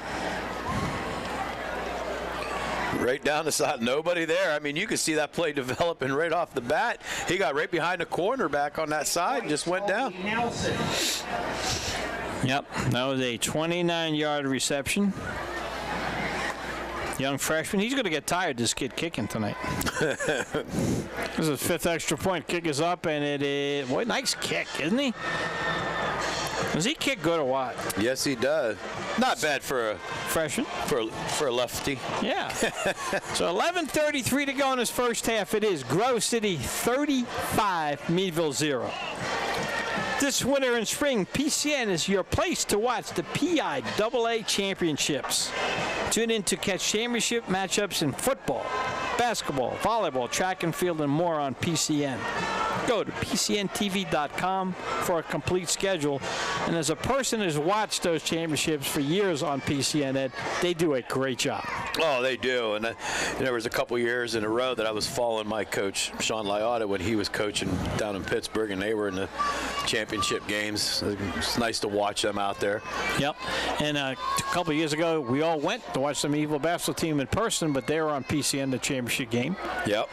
Right down the side, nobody there. I mean, you could see that play developing right off the bat. He got right behind the cornerback on that side and just went down. Nelson. Yep, that was a 29-yard reception. Young freshman. He's going to get tired, this kid kicking tonight. This is his 5th extra point. Kick is up, and it is... Boy, nice kick, isn't he? Does he kick good or what? Yes, he does. Not bad for a Freshman? for a lefty. Yeah. So 11:33 to go in this first half. It is Grove City 35, Meadville 0. This winter and spring, PCN is your place to watch the PIAA Championships. Tune in to catch championship matchups in football, basketball, volleyball, track and field, and more on PCN. Go to PCNTV.com for a complete schedule. And as a person who's watched those championships for years on PCN, Ed, they do a great job. Oh, they do. And there was a couple years in a row that I was following my coach, Sean Liotta, when he was coaching down in Pittsburgh, and they were in the championship games. It's nice to watch them out there. Yep. And a couple years ago, we all went to watch the Meadville basketball team in person, but they were on PCN, the championship game. Yep.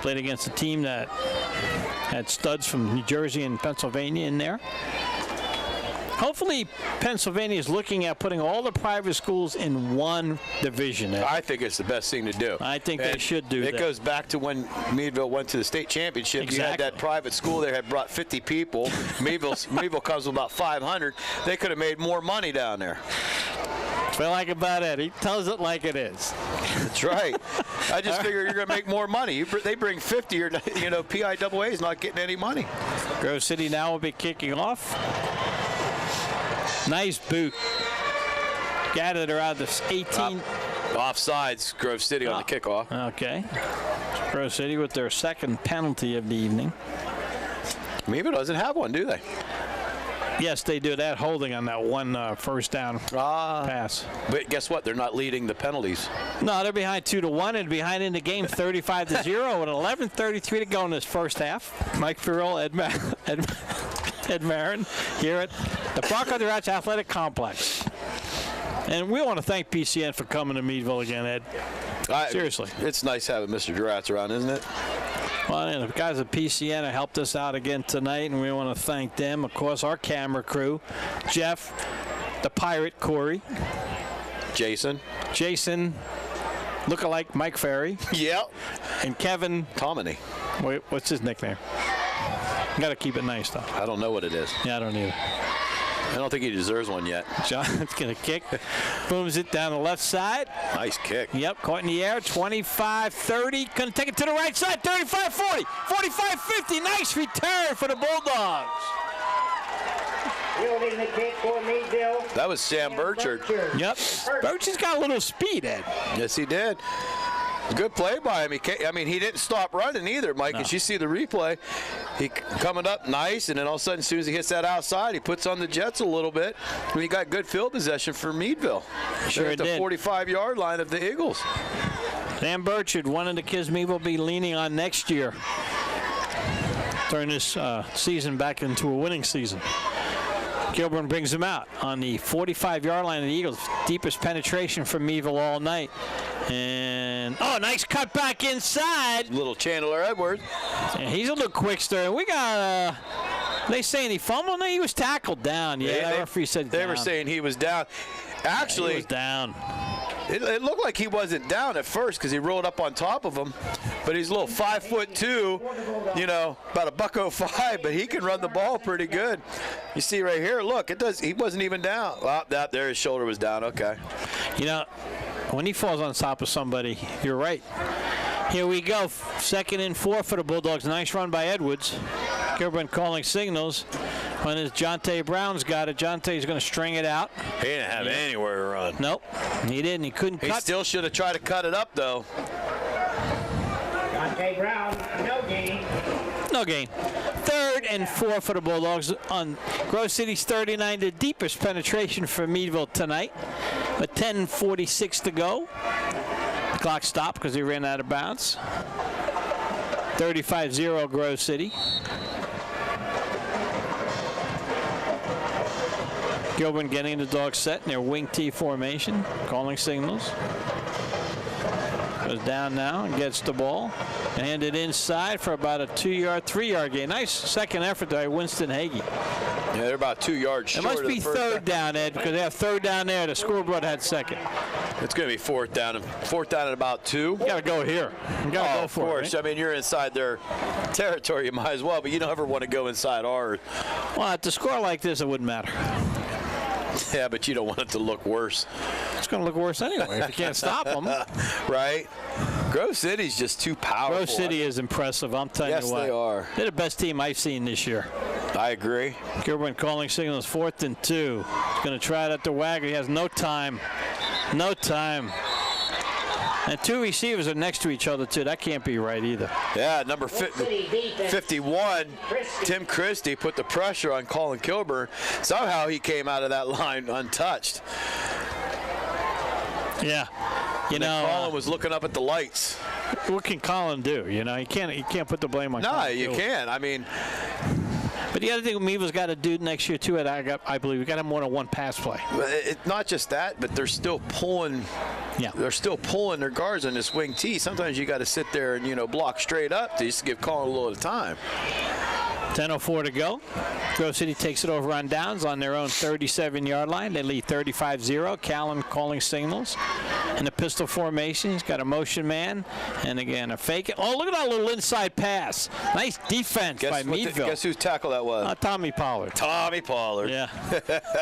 Played against a team that had studs from New Jersey and Pennsylvania in there. Hopefully, Pennsylvania is looking at putting all the private schools in one division. I think it's the best thing to do. I think they should do that. It goes back to when Meadville went to the state championship. Exactly. You had that private school there had brought 50 people. Meadville comes with about 500. They could have made more money down there. That's what I like about Ed. He tells it like it is. That's right. I just figure you're going to make more money. They bring 50, or PIAA is not getting any money. Grove City now will be kicking off. Nice boot. Gathered around the 18. Offsides, Grove City on the kickoff. Okay. Grove City with their second penalty of the evening. Meadville doesn't have one, do they? Yes, they do. That holding on that one first down pass. But guess what? They're not leading the penalties. No, they're behind 2-1 and behind in the game 35-0 with 11:33 to go in this first half. Mike Fiorillo, Ed Marin here at the Bronco Durats Athletic Complex. And we want to thank PCN for coming to Meadville again, Ed. Seriously. It's nice having Mr. Durats around, isn't it? Well, and the guys at PCN have helped us out again tonight, and we want to thank them. Of course, our camera crew, Jeff, the Pirate Corey. Jason, look-alike Mike Ferry. Yep. And Kevin. Tomini. Wait, what's his nickname? Got to keep it nice, though. I don't know what it is. Yeah, I don't either. I don't think he deserves one yet. John's going to kick. Booms it down the left side. Nice kick. Yep, caught in the air. 25-30. Going to take it to the right side. 35-40. 45-50. Nice return for the Bulldogs. Fielding the kick for Meadville. That was Sam Burchard. Yep. Burchard's got a little speed, Ed. Yes, he did. Good play by him. He didn't stop running either, Mike. No. As you see the replay, he coming up nice, and then all of a sudden, as soon as he hits that outside, he puts on the Jets a little bit. And he got good field possession for Meadville. Sure at the did. 45-yard line of the Eagles. Sam Burchard, one of the kids Meadville will be leaning on next year. Turn this season back into a winning season. Gilburn brings him out on the 45-yard line of the Eagles. Deepest penetration from Meadville all night. And, nice cut back inside. Little Chandler Edwards. And he's a little quickster. We got, they saying he fumbled? No, he was tackled down. Yeah, the referee said they down. were saying he was down. Actually, he was down. It looked like he wasn't down at first because he rolled up on top of him, but he's a little 5'2", about $105, but he can run the ball pretty good. You see right here, look, he wasn't even down. There his shoulder was down. Okay. When he falls on top of somebody, you're right. Here we go. 2nd and 4 for the Bulldogs. Nice run by Edwards. Gilburn calling signals. When it's Jonte Brown's got it, Jonte's going to string it out. He didn't have anywhere to run. Nope, he didn't. He couldn't cut. He still should have tried to cut it up, though. Jonte Brown, no gain. No gain. 3rd and 4 for the Bulldogs on Grove City's 39, the deepest penetration for Meadville tonight. With 10:46 to go. The clock stopped because he ran out of bounds. 35-0 Grove City. Gilbert getting the dogs set in their wing T formation, calling signals. Goes down now and gets the ball. And it inside for about a 2-yard, 3-yard gain. Nice second effort by Winston Hagee. Yeah, they're about 2 yards short. It must of be the first 3rd down, Ed, because they have 3rd down there. The scoreboard had 2nd. It's going to be 4th down. 4th down at about 2. You got to go here. You got to go for of course. it. Right? I mean, you're inside their territory. You might as well, but you don't ever want to go inside ours. Well, at the score like this, it wouldn't matter. Yeah, but you don't want it to look worse. It's going to look worse anyway if you can't stop them. Right? Grove City's just too powerful. Grove City is impressive, I'm telling you what. Yes, they are. They're the best team I've seen this year. I agree. Gilbert calling signals 4th and 2. He's going to try it at the Wagner. He has no time. No time. And 2 receivers are next to each other, too. That can't be right either. Yeah, number 51, Tim Christie, put the pressure on Colin Kilburn. Somehow he came out of that line untouched. Yeah. You know, Colin was looking up at the lights. What can Colin do? You know, you can't put the blame on Colin. No, you can't. I mean, but the other thing Meadville's got to do next year too, I believe we got to have more than one pass play. Not just that, but they're still pulling. Yeah. They're still pulling their guards on this wing T. Sometimes you got to sit there and block straight up to just give Colin a little time. 10:04 to go. Grove City takes it over on downs on their own 37-yard line. They lead 35-0. Callan calling signals. In the pistol formation, he's got a motion man. And again, a fake. Oh, look at that little inside pass. Nice defense by Meadville. Guess whose tackle that was? Tommy Pollard. Tommy Pollard. Yeah.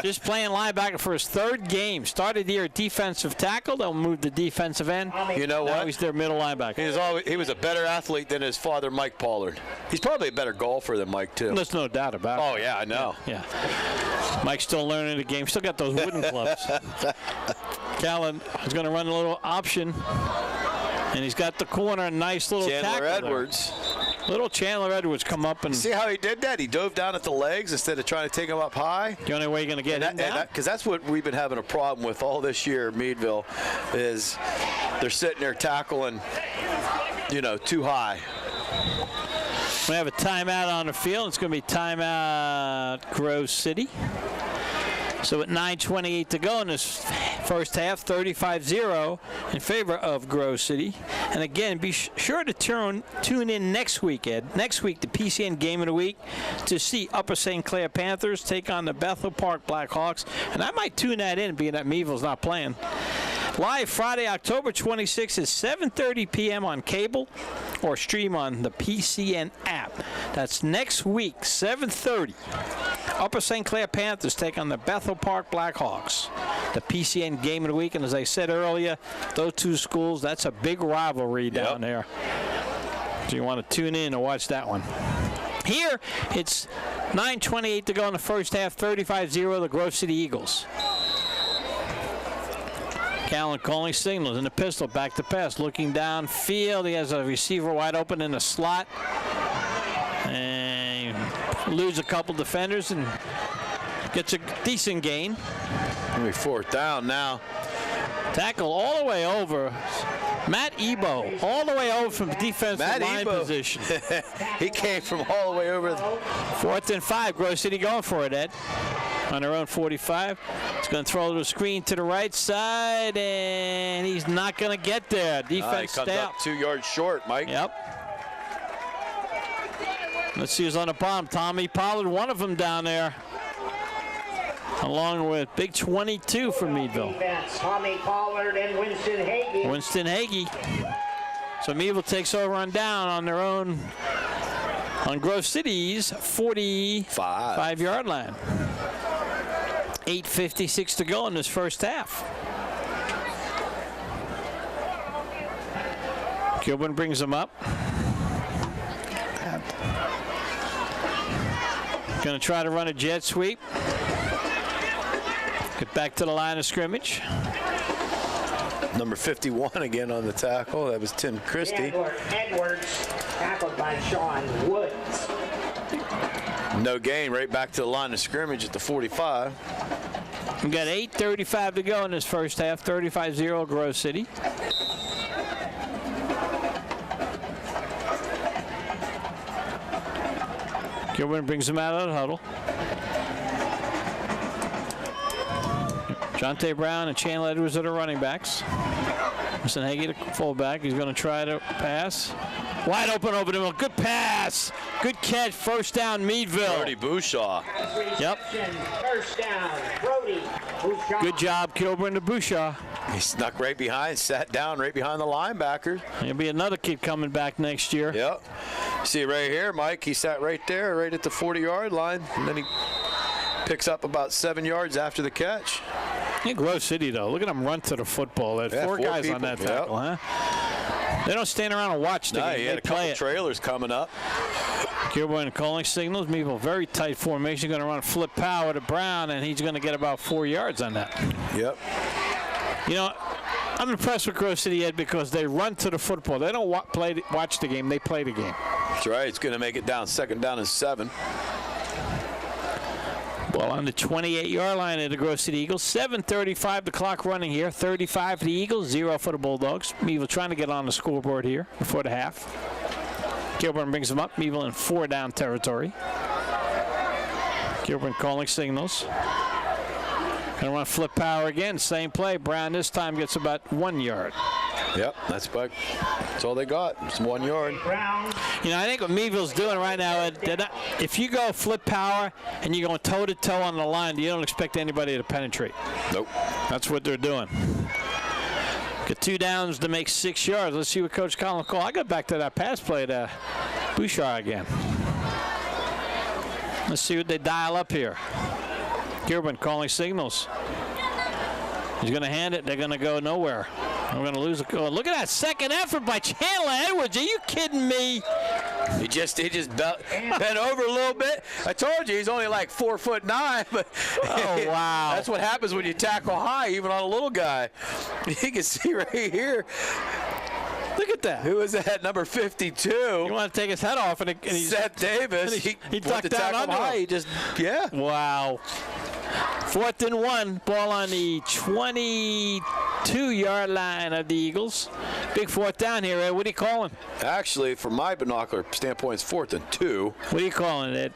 Just playing linebacker for his 3rd game. Started the year defensive tackle. They'll move the defensive end. You know what? Now he's their middle linebacker. He was a better athlete than his father, Mike Pollard. He's probably a better golfer than Mike, too. There's no doubt about it. Oh, yeah, I know. Yeah. Mike's still learning the game. Still got those wooden clubs. Callan is going to run a little option. And he's got the corner. Nice little Chandler tackle Edwards. There. Little Chandler Edwards come up and... See how he did that? He dove down at the legs instead of trying to take him up high. The only way you're going to get him down? Because that's what we've been having a problem with all this year, Meadville, is they're sitting there tackling, too high. We have a timeout on the field. It's going to be timeout Grove City. So at 9:28 to go in this first half, 35-0 in favor of Grove City. And again, be sure to tune in next week, Ed. Next week, the PCN Game of the Week, to see Upper St. Clair Panthers take on the Bethel Park Blackhawks. And I might tune that in, being that Meadville's not playing. Live Friday, October 26th is 7:30 p.m. on cable or stream on the PCN app. That's next week, 7:30. Upper St. Clair Panthers take on the Bethel Park Blackhawks. The PCN Game of the Week, and as I said earlier, those two schools, that's a big rivalry down there. So you want to tune in and watch that one. Here, it's 9:28 to go in the first half, 35-0 the Grove City Eagles. Callan calling signals in the pistol, back to pass, looking downfield. He has a receiver wide open in the slot. And lose a couple defenders and gets a decent gain. Maybe 4th down now. Tackle all the way over. Matt Ebo, all the way over from defensive line position. He came from all the way over. 4th and 5, Grove City going for it, Ed. On their own 45. He's going to throw the screen to the right side, and he's not going to get there. Defense he comes up 2 yards short, Mike. Yep. Let's see who's on the bottom. Tommy Pollard, one of them down there. Along with big 22 from Meadville. Tommy Pollard and Winston Hagee. Winston Hagee. So Meadville takes over on down on their own, on Grove City's 45-yard line. 8:56 to go in this first half. Gilbert brings him up. Going to try to run a jet sweep. Get back to the line of scrimmage. Number 51 again on the tackle. That was Tim Christie. Edwards, tackled by Sean Woods. No gain, right back to the line of scrimmage at the 45. We got 8:35 to go in this first half. 35-0 Grove City. Gilbert brings him out of the huddle. Jonte Brown and Chandler Edwards are the running backs. Listen, Hagee, the fullback. He's going to try to pass. Wide open over the middle. Good pass. Good catch. First down, Meadville. Brody Bouchaw. Yep. First down, Brody Bouchaw. Good job, Kilburn to Bouchaw. He snuck right behind, sat down right behind the linebacker. There'll be another kid coming back next year. Yep. See right here, Mike, he sat right there, right at the 40-yard line, and then he picks up about 7 yards after the catch. In Grove City, though, look at them run to the football. They had four guys people. on that tackle, huh? They don't stand around and watch the game. He had a couple trailers coming up. Kilburn calling signals. Meadville, very tight formation. Going to run a flip power to Brown, and he's going to get about 4 yards on that. Yep. You know, I'm impressed with Grove City, Ed, because they run to the football. They don't watch the game. They play the game. That's right. It's going to make it down. 2nd down and 7. Ball on the 28-yard line of the Grove City Eagles. 7:35 the clock running here. 35 for the Eagles, 0 for the Bulldogs. Meadville trying to get on the scoreboard here before the half. Kilburn brings them up. Meadville in 4-down territory. Kilburn calling signals. Going to run flip power again. Same play. Brown this time gets about 1 yard. Yep, that's all they got. It's 1 yard. You know, I think what Meadville's doing right now, if you go flip power and you're going toe-to-toe on the line, you don't expect anybody to penetrate. Nope. That's what they're doing. Got 2 downs to make 6 yards. Let's see what Coach Collin called. I got back to that pass play to Bouchard again. Let's see what they dial up here. Kilburn calling signals. He's going to hand it. They're going to go nowhere. I'm going to lose a goal. Look at that second effort by Chandler Edwards. Are you kidding me? He just bent over a little bit. I told you he's only like 4'9", but oh wow, that's what happens when you tackle high, even on a little guy. You can see right here. Look at that. Who is that? Number 52. You want to take his head off, and he's Seth Davis. He tucked down under high. him. He just Wow. 4th and 1. Ball on the 22-yard line of the Eagles. Big 4th down here, Ed. What are you calling? Actually, from my binocular standpoint, it's 4th and 2. What are you calling it?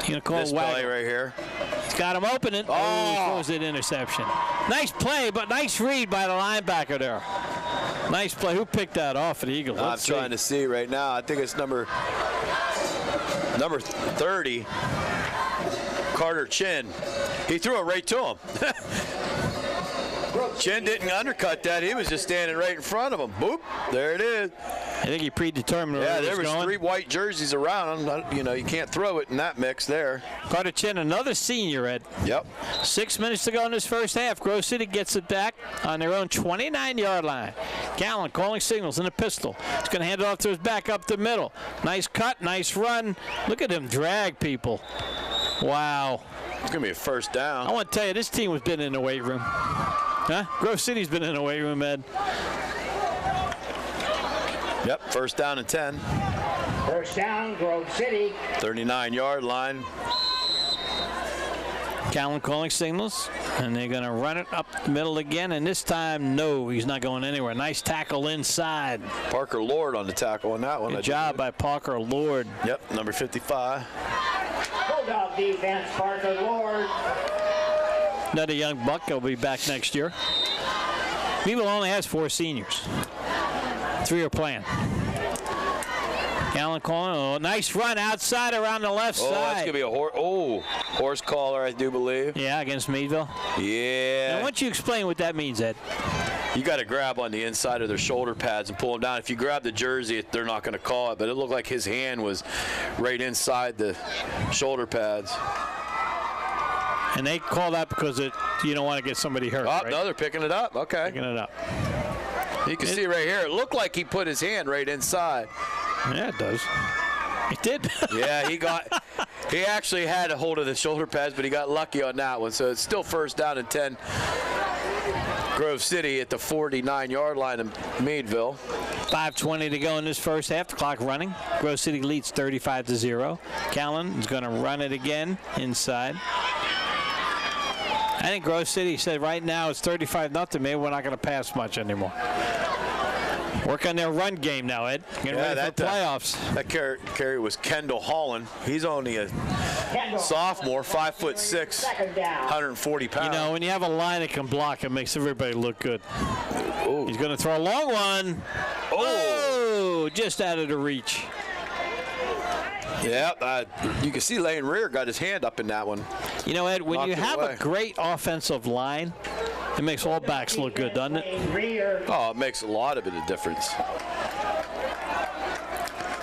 You gonna call this play right here? He's got him opening. Oh, throws it interception. Nice play, but nice read by the linebacker there. Nice play. Who picked that off for the Eagles? I'm trying to see right now. I think it's number 30, Carter Chin. He threw it right to him. Chin didn't undercut that. He was just standing right in front of him. Boop. There it is. I think he predetermined where there was going. 3 white jerseys around him. You know, you can't throw it in that mix there. Carter Chin, another senior, Ed. Yep. 6 minutes to go in this first half. Grove City gets it back on their own 29-yard line. Callan calling signals in a pistol. He's going to hand it off to his back up the middle. Nice cut, nice run. Look at him drag people. Wow. It's going to be a first down. I want to tell you, this team has been in the weight room. Huh? Grove City's been in the weight room, Ed. Yep, first down and 10. First down, Grove City. 39-yard line. Callan calling signals, and they're going to run it up the middle again, and this time, no, he's not going anywhere. Nice tackle inside. Parker Lord on the tackle on that one. Good job by Parker Lord. Yep, number 55. Bulldog defense, Parker Lord. Another young buck. He'll be back next year. Meadville only has 4 seniors. 3 are playing. Callan calling. Oh, nice run outside around the left side. Oh, that's going to be a horse collar, I do believe. Yeah, against Meadville. Yeah. Now, why don't you explain what that means, Ed? You got to grab on the inside of their shoulder pads and pull them down. If you grab the jersey, they're not going to call it, but it looked like his hand was right inside the shoulder pads. And they call that because you don't want to get somebody hurt, right? No, they're picking it up. Okay. Picking it up. You can see right here. It looked like he put his hand right inside. Yeah, it does. It did. Yeah, He actually had a hold of the shoulder pads, but he got lucky on that one. So it's still first down and 10. Grove City at the 49-yard line of Meadville. 5:20 to go in this first half. The clock running. Grove City leads 35-0. Callan is going to run it again inside. I think Grove City said right now it's 35-0. Maybe we're not going to pass much anymore. Work on their run game now, Ed. Get ready for the playoffs. That carry was Kendall Holland. He's only a sophomore, 5'6", 140 pounds. You know, when you have a line that can block, it makes everybody look good. Ooh. He's going to throw a long one. Oh, just out of the reach. Yeah, you can see Lane Rear got his hand up in that one. You know, Ed, when Knocked you it have away. a great offensive line, it makes all backs look good, doesn't it? Oh, it makes a lot of a difference.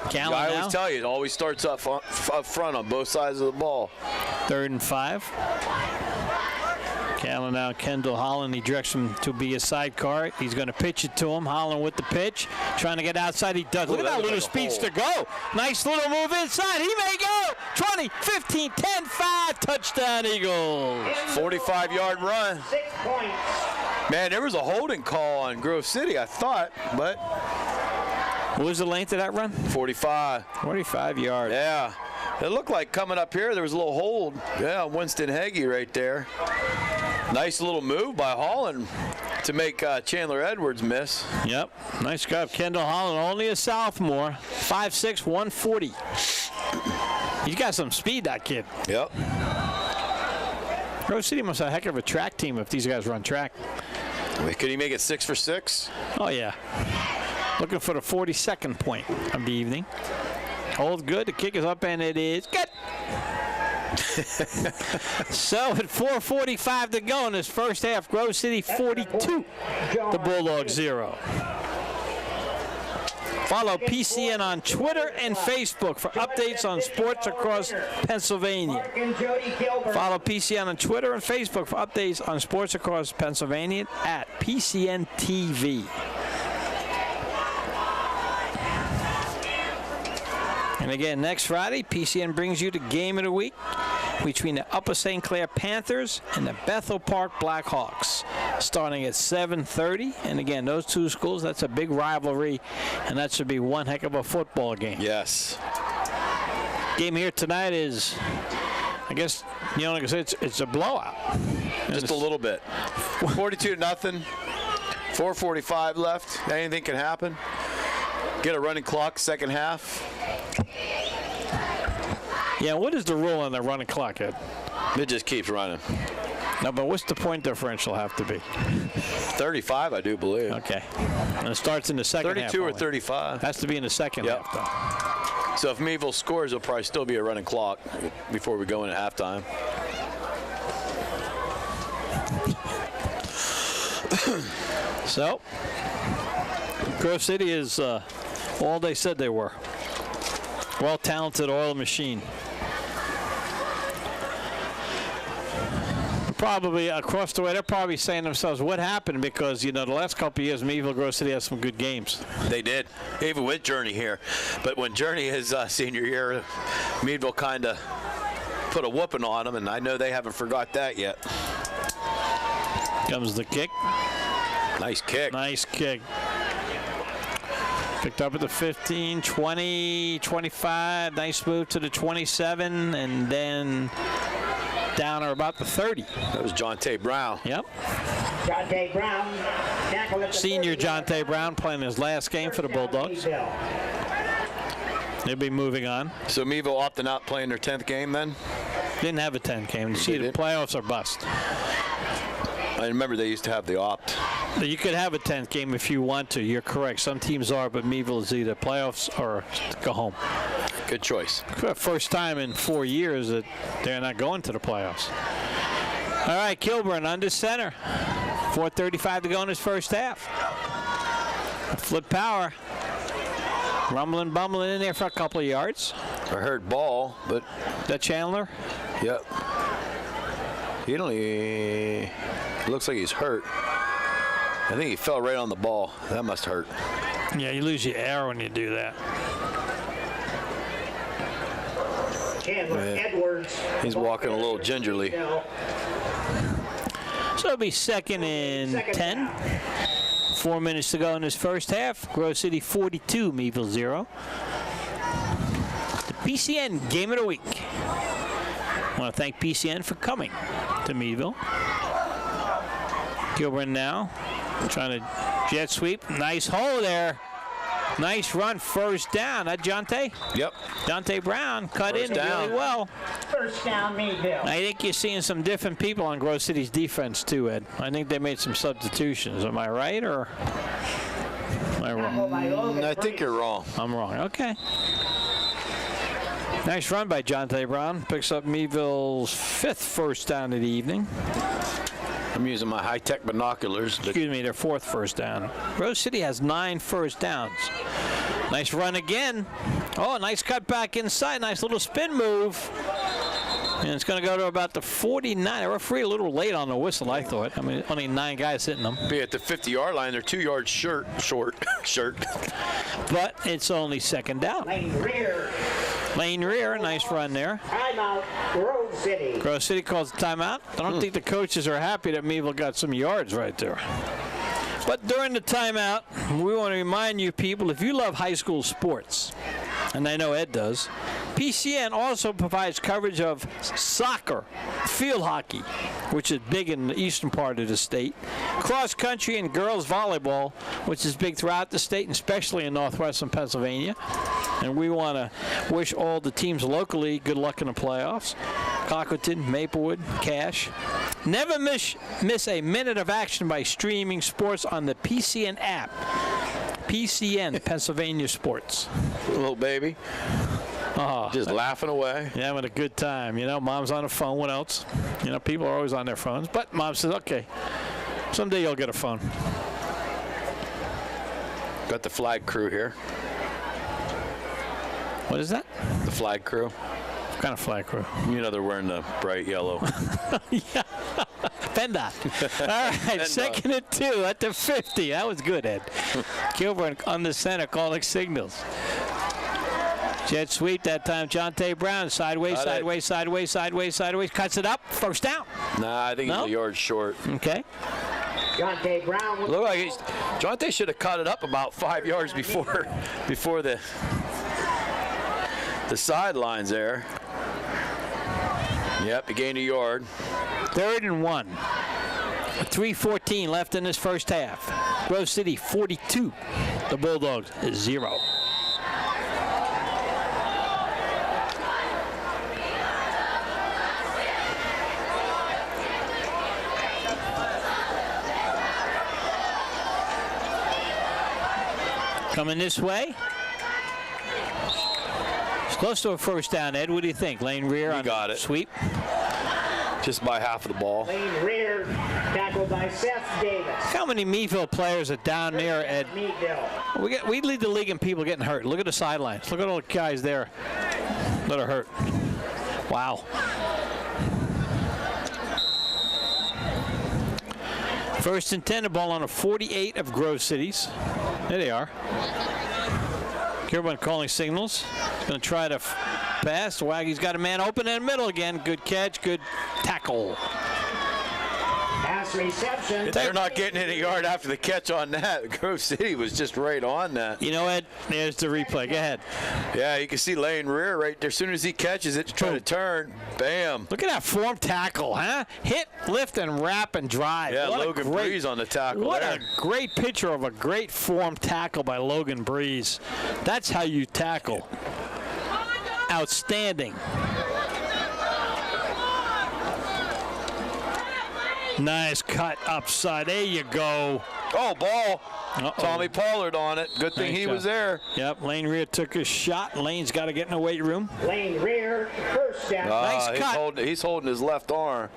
Callan I now. always tell you, it always starts up front on both sides of the ball. 3rd and 5. Callan now, Kendall Holland. He directs him to be a sidecar. He's going to pitch it to him. Holland with the pitch. Trying to get outside. He does. Look at that little speedster go. Nice little move inside. He may go. 20, 15, 10, 5. Touchdown, Eagles. 45-yard run. 6 points. Man, there was a holding call on Grove City, I thought, but What was the length of that run? 45. 45 yards. Yeah. It looked like coming up here, there was a little hold. Yeah, Winston Heggie right there. Nice little move by Holland to make Chandler Edwards miss. Yep. Nice job. Kendall Holland, only a sophomore. 5'6", 140. He's got some speed, that kid. Yep. Grove City must have a heck of a track team if these guys run track. Could he make it 6 for 6? Oh, yeah. Looking for the 42nd point of the evening. Hold good. The kick is up, and it is good. So at 4:45 to go in this first half, Grove City 42, the Bulldogs 0. Follow PCN on Twitter and Facebook for updates on sports across Pennsylvania. Follow PCN on Twitter and Facebook for updates on sports across Pennsylvania at PCN TV. And again, next Friday, PCN brings you the game of the week between the Upper St. Clair Panthers and the Bethel Park Blackhawks, starting at 7:30. And again, those two schools, that's a big rivalry, and that should be one heck of a football game. Yes. Game here tonight is, I guess, you know, like I said, it's a blowout. Just a little bit. 42-0. 4:45 left. Anything can happen. Get a running clock, second half. Yeah, what is the rule on the running clock, Ed? It just keeps running. No, but what's the point differential have to be? 35, I do believe. Okay. And it starts in the second half. 32 or only. 35. Has to be in the second Yep. half, though. So if Meadville scores, there'll probably still be a running clock before we go into halftime. So, Grove City is all they said they were. Well-talented oil machine. Probably across the way, they're probably saying to themselves, what happened? Because, you know, the last couple of years, Meadville, Grove City has some good games. They did, even with Journey here. But when Journey is senior year, Meadville kind of put a whooping on them, and I know they haven't forgot that yet. Comes the kick. Nice kick. Nice kick. Picked up at the 15, 20, 25. Nice move to the 27, and then down or about the 30. That was Jonte Brown. Yep. Jonte Brown. Tackle at the Senior 30. Jonte Brown playing his last game for the Bulldogs. They'll be moving on. So Meadville opting out playing their 10th game then? Didn't have a 10 game. See, the did? playoffs are bust. I remember they used to have the opt. You could have a 10th game if you want to. You're correct. Some teams are, but Meadville is either playoffs or go home. Good choice. First time in 4 years that they're not going to the playoffs. All right, Kilburn under center. 4:35 to go in his first half. Flip power. Rumbling, bumbling in there for a couple of yards. I heard ball, but That Chandler. yep. He only looks like he's hurt. I think he fell right on the ball. That must hurt. Yeah, you lose your air when you do that. Chandler Edwards. He's walking a little gingerly. Meadville. So it'll be second and 10. 4 minutes to go in this first half. Grove City 42, Meadville 0. The PCN Game of the Week. I want to thank PCN for coming to Meadville. Gilbert now trying to jet sweep. Nice hole there. Nice run, first down. That Jonte? Yep. Jonte Brown cut First in down. really well. First down, Meadville. I think you're seeing some different people on Grove City's defense too, Ed. I think they made some substitutions. Am I right or am I wrong? I think you're wrong. I'm wrong. Okay. Nice run by Jonte Brown. Picks up Meadville's 5th first down of the evening. I'm using my high-tech binoculars. Excuse me, their 4th first down. Grove City has 9 first downs. Nice run again. Oh, nice cut back inside. Nice little spin move. And it's going to go to about the 49. The referee a little late on the whistle, I thought. I mean, only 9 guys hitting them. Be at the 50-yard line. They're 2 yards short. But it's only second down. Lane Rear. Lane Rear, nice run there. Timeout, Grove City. Grove City calls a timeout. I don't think the coaches are happy that Meadville got some yards right there. But during the timeout, we want to remind you people, if you love high school sports, and I know Ed does, PCN also provides coverage of soccer, field hockey, which is big in the eastern part of the state, cross country and girls volleyball, which is big throughout the state, and especially in northwestern Pennsylvania. And we want to wish all the teams locally good luck in the playoffs. Cockerton, Maplewood, Cache. Never miss a minute of action by streaming sports on the PCN app. PCN, Pennsylvania Sports. Little baby. Oh, just laughing away. Yeah, having a good time. You know, mom's on the phone. What else? You know, people are always on their phones. But mom says, okay, someday you'll get a phone. Got the flag crew here. What is that? The flag crew. What kind of flag crew? You know they're wearing the bright yellow. Yeah. PennDOT. All right, PennDOT. second and 2 at the 50. That was good, Ed. Kilburn on the center calling signals. Jet sweep that time. Jonte Brown sideways. Cuts it up. First down. Nah, I think he's a yard short. Okay. Jonte Brown. Look like Jonte should have cut it up about 5 yards before the sidelines there. Yep, he gained a yard. 3rd and 1. 3:14 left in this first half. Grove City 42. The Bulldogs 0. Coming this way. It's close to a first down, Ed. What do you think? Lane Rear on got it. Sweep. Just by half of the ball. Lane Rear, tackled by Seth Davis. How many Meadville players are down there, Ed? Meadville. We lead the league in people getting hurt. Look at the sidelines. Look at all the guys there that are hurt. Wow. First and 10, the ball on a 48 of Grove City's. There they are. Kilburn calling signals. Going to try to pass. Waggy's got a man open in the middle again. Good catch, good tackle. Pass reception. They're not getting any yard after the catch on that. Grove City was just right on that. You know, Ed, there's the replay. Go ahead. Yeah, you can see Lane Rear right there. As soon as he catches it to try to turn, bam. Look at that form tackle, huh? Hit, lift, and wrap and drive. Yeah, What Logan Breeze on the tackle. What there. a great picture of a great form tackle by Logan Breeze. That's how you tackle. Outstanding. Nice cut upside. There you go. Oh, ball. Uh-oh. Tommy Pollard on it. Good thing he was there. Yep, Lane Rear took his shot. Lane's got to get in the weight room. Lane Rear, first down. Nice cut. He's holding his left arm.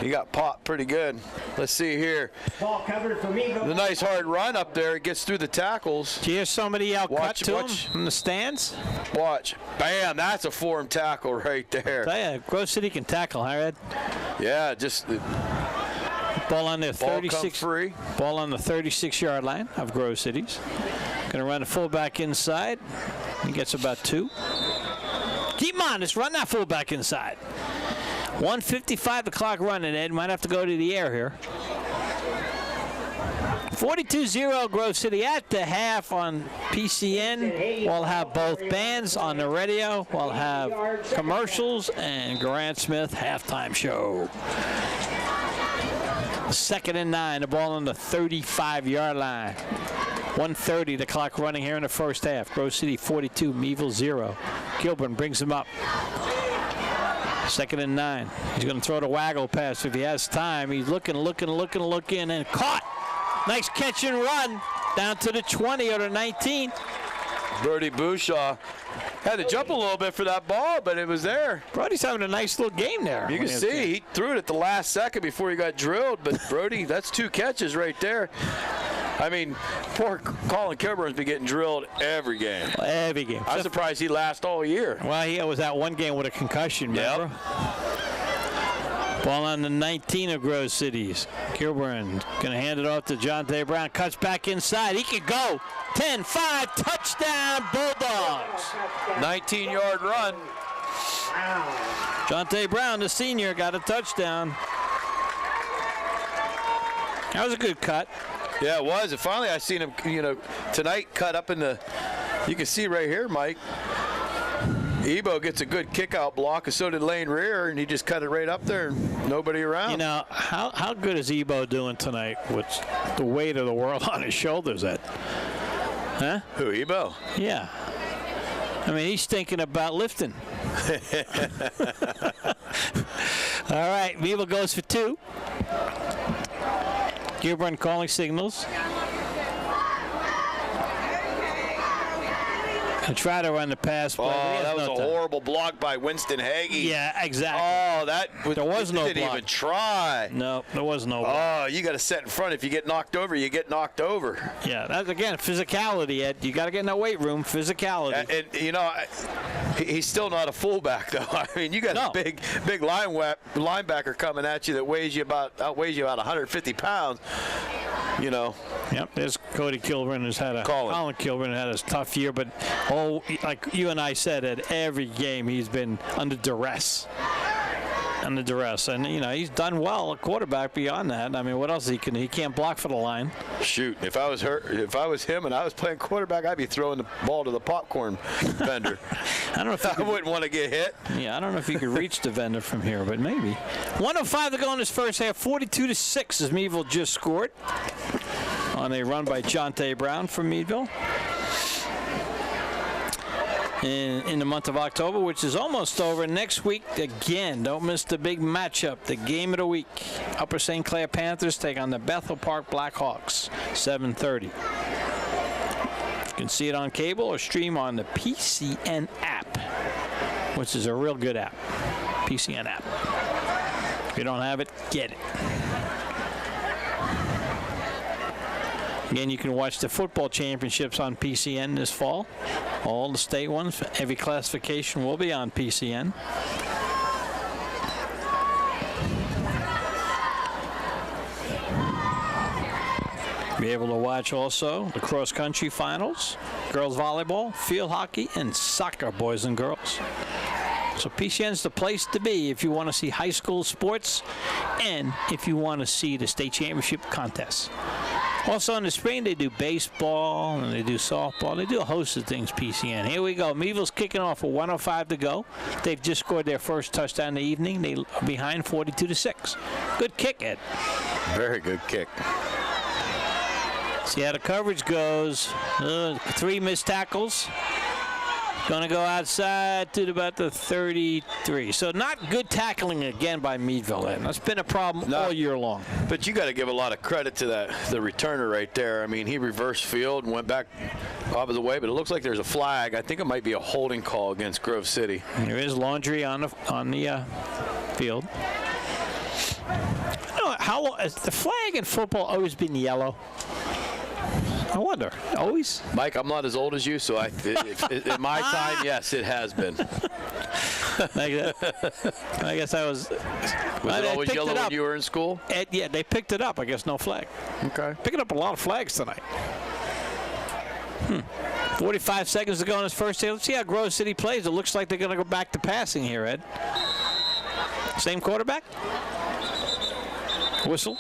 He got popped pretty good. Let's see here. Ball covered for Meadville. The nice hard run up there. It gets through the tackles. Do you hear somebody yell cut to him watch. from the stands? Watch. Bam. That's a form tackle right there. Tell you, Grove City can tackle, huh, Ed? Yeah, just Ball on the ball come 36. free. Ball on the 36-yard line of Grove City's. Going to run the fullback inside. He gets about 2. Keep him honest. Run that fullback inside. 1:55 the clock running, Ed. Might have to go to the air here. 42-0 Grove City at the half on PCN. We'll have both bands on the radio. We'll have commercials and Grant Smith halftime show. 2nd and 9. The ball on the 35-yard line. 1:30 the clock running here in the first half. Grove City 42, Meadville 0. Gilburn brings him up. 2nd and 9. He's going to throw the waggle pass if he has time. He's looking, and caught. Nice catch and run down to the 20 or the 19. Brody Bouchaw had to jump a little bit for that ball, but it was there. Brody's having a nice little game there. You can see he threw it at the last second before he got drilled, but Brody, that's 2 catches right there. I mean, poor Colin Kilburn's been getting drilled every game. Every game. I'm surprised he lasts all year. Well, he was that one game with a concussion, remember? Yep. Ball on the 19 of Grove City's. Kilburn going to hand it off to Jonte Brown. Cuts back inside. He could go. 10-5, touchdown Bulldogs. 19-yard run. Jonte Brown, the senior, got a touchdown. That was a good cut. Yeah, it was. And finally, I seen him, tonight cut up in the. You can see right here, Mike. Ebo gets a good kick-out block, and so did Lane Rear, and he just cut it right up there, and nobody around. How good is Ebo doing tonight with the weight of the world on his shoulders? Huh? Who, Ebo? Yeah. I mean, he's thinking about lifting. All right, Meadville goes for 2. Gilburn calling signals. And try to run the pass. Oh, that was a horrible block by Winston Hagee. Yeah, exactly. Oh, there was no block. Didn't even try. No, there was no block. Oh, you got to set in front. If you get knocked over, you get knocked over. Yeah, that's, again, physicality, Ed. You got to get in that weight room, physicality. And he's still not a fullback, though. I mean, you got a big linebacker coming at you that outweighs you about 150 pounds. Yep, there's Cody Kilburn Colin Kilburn had a tough year, but like you and I said, at every game he's been under duress. And he's done well at quarterback beyond that. I mean, what else he can't block for the line. Shoot, if I was him and I was playing quarterback, I'd be throwing the ball to the popcorn vendor. I don't know if I wouldn't want to get hit. Yeah, I don't know if you could reach the vendor from here, but maybe. 1:05 to go in this first half. 42-6 as Meadville just scored on a run by Jonte Brown from Meadville. In the month of October, which is almost over. Next week, again, don't miss the big matchup, the game of the week. Upper St. Clair Panthers take on the Bethel Park Blackhawks, 7:30. You can see it on cable or stream on the PCN app, which is a real good app. PCN app. If you don't have it, get it. Again, you can watch the football championships on PCN this fall. All the state ones, every classification will be on PCN. Be able to watch also the cross-country finals, girls volleyball, field hockey, and soccer, boys and girls. So PCN's the place to be if you want to see high school sports and if you want to see the state championship contests. Also in the spring, they do baseball and they do softball. They do a host of things, PCN. Here we go. Meadville's kicking off with 1:05 to go. They've just scored their first touchdown in the evening. They're behind 42-6. Good kick, Ed. Very good kick. See how the coverage goes. 3 missed tackles. Going to go outside to about the 33. So not good tackling again by Meadville. And that's been a problem all year long. But you got to give a lot of credit to the returner right there. I mean, he reversed field and went back opposite way, but it looks like there's a flag. I think it might be a holding call against Grove City. There is laundry on the field. How has the flag in football always been yellow? I wonder. Always? Mike, I'm not as old as you, so in my time, yes, it has been. I guess I was. Was it always yellow when you were in school? Yeah, they picked it up. I guess no flag. Okay. Picking up a lot of flags tonight. 45 seconds to go in this first half. Let's see how Grove City plays. It looks like they're going to go back to passing here, Ed. Same quarterback. Whistle.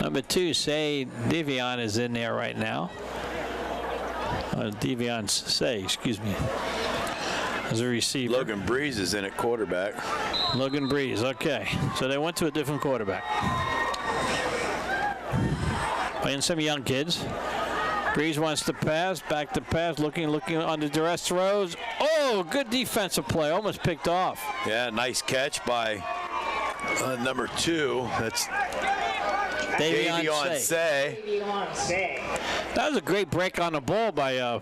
Number 2, Say Devion is in there right now. Devion Say, excuse me, as a receiver. Logan Breeze is in at quarterback. Logan Breeze, okay. So they went to a different quarterback. Playing some young kids. Breeze wants to pass, back to pass, looking under duress, throws. Oh, good defensive play, almost picked off. Yeah, nice catch by number 2. That's Davion Say. That was a great break on the ball by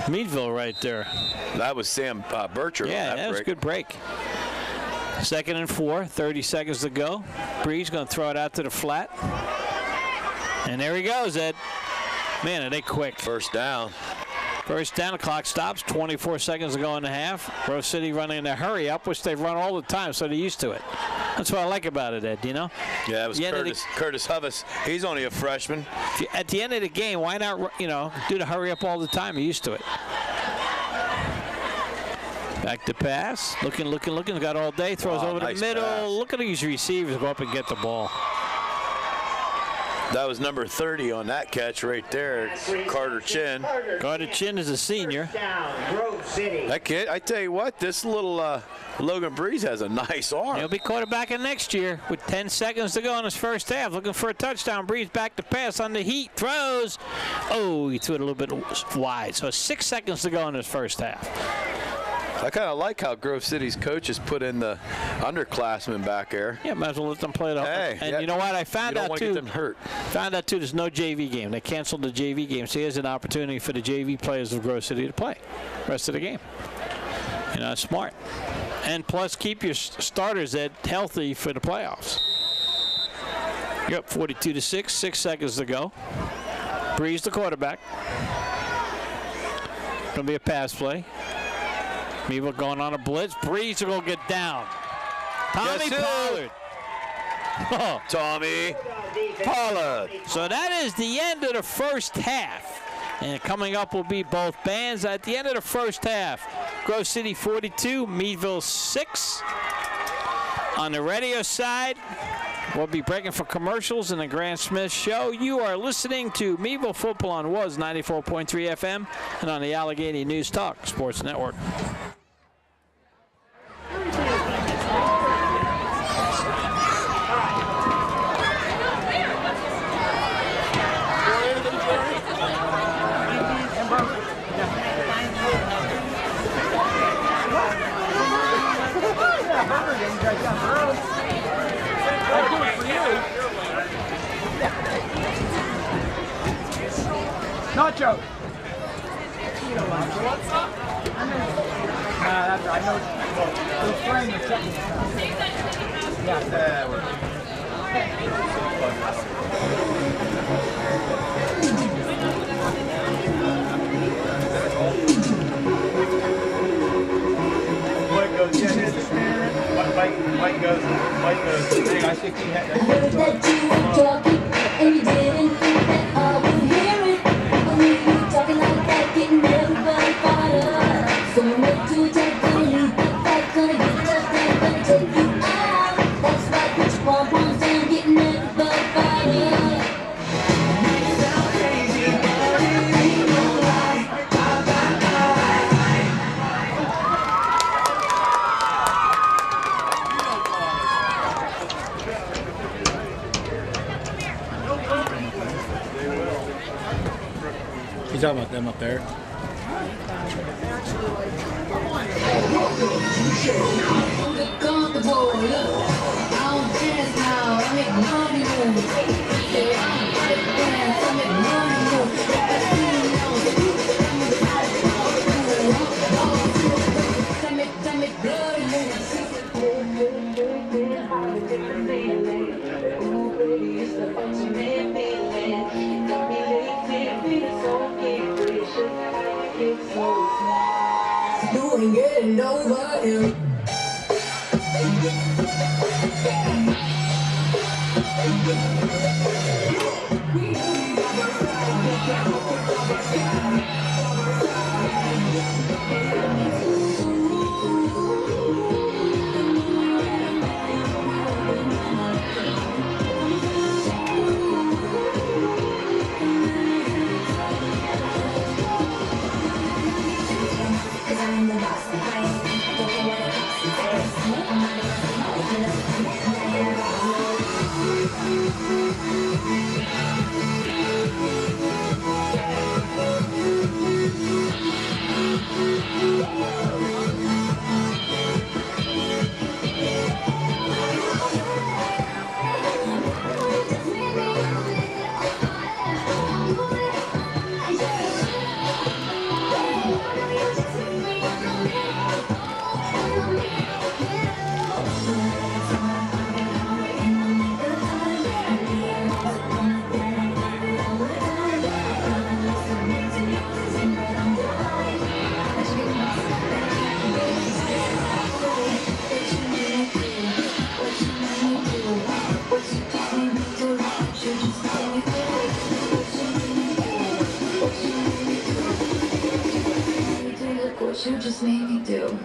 Meadville right there. That was Sam Bircher. Yeah, that was a good break. 2nd and 4, 30 seconds to go. Breeze going to throw it out to the flat. And there he goes, Ed. Man, are they quick. First down. First down, the clock stops. 24 seconds to go in the half. Grove City running in a hurry up, which they've run all the time, so they're used to it. That's what I like about it, Ed, you know? Yeah, it was Curtis Huvis. He's only a freshman. At the end of the game, why not, do the hurry up all the time? You're used to it. Back to pass. Looking. Got all day. Throws over the middle. Pass. Look at these receivers go up and get the ball. That was number 30 on that catch right there, Carter Chin. Carter Chin is a senior. That kid, I tell you what, this little Logan Breeze has a nice arm. He'll be quarterbacking next year with 10 seconds to go in his first half. Looking for a touchdown. Breeze back to pass on the heat. Throws. Oh, he threw it a little bit wide. So 6 seconds to go in his first half. I kind of like how Grove City's coaches put in the underclassmen back there. Yeah, might as well let them play the Hey, and you know what? I found out too. You don't want to get them hurt. Found out too. There's no JV game. They canceled the JV game, so here's an opportunity for the JV players of Grove City to play the rest of the game. It's smart. And plus, keep your starters healthy for the playoffs. You're up 42-6. 6 seconds to go. Breeze the quarterback. Gonna be a pass play. Meadville going on a blitz. Breeze will go get down. Tommy Pollard. Oh. Tommy Pollard. So that is the end of the first half. And coming up will be both bands at the end of the first half. Grove City 42, Meadville 6. On the radio side, we'll be breaking for commercials in the Grant Smith Show. You are listening to Meadville Football on WAS 94.3 FM and on the Allegheny News Talk Sports Network. Nacho. That's right. I know. Those frames are something. Yeah, that works. What goes? Yeah, White goes. I think he had that. And you didn't think that I would hear it. Only you talking like that, getting everybody fired up. So you make two take on you. Fight gonna get tough, they're gonna take you out. That's right, put your pom-poms down, getting everybody fired up. You talking about them up there? You ain't getting over him. what you just made me do.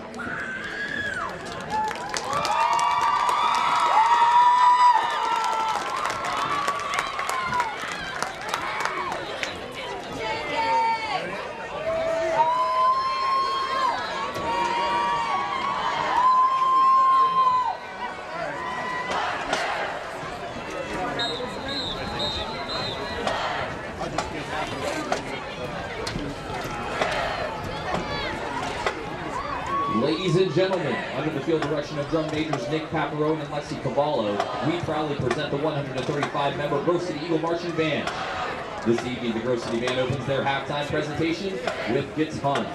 Ladies and gentlemen, under the field direction of drum majors Nick Paparone and Lexi Cavallo, we proudly present the 135-member Grove City Eagle Marching Band. This evening, the Grove City Band opens their halftime presentation with Gets Hunt.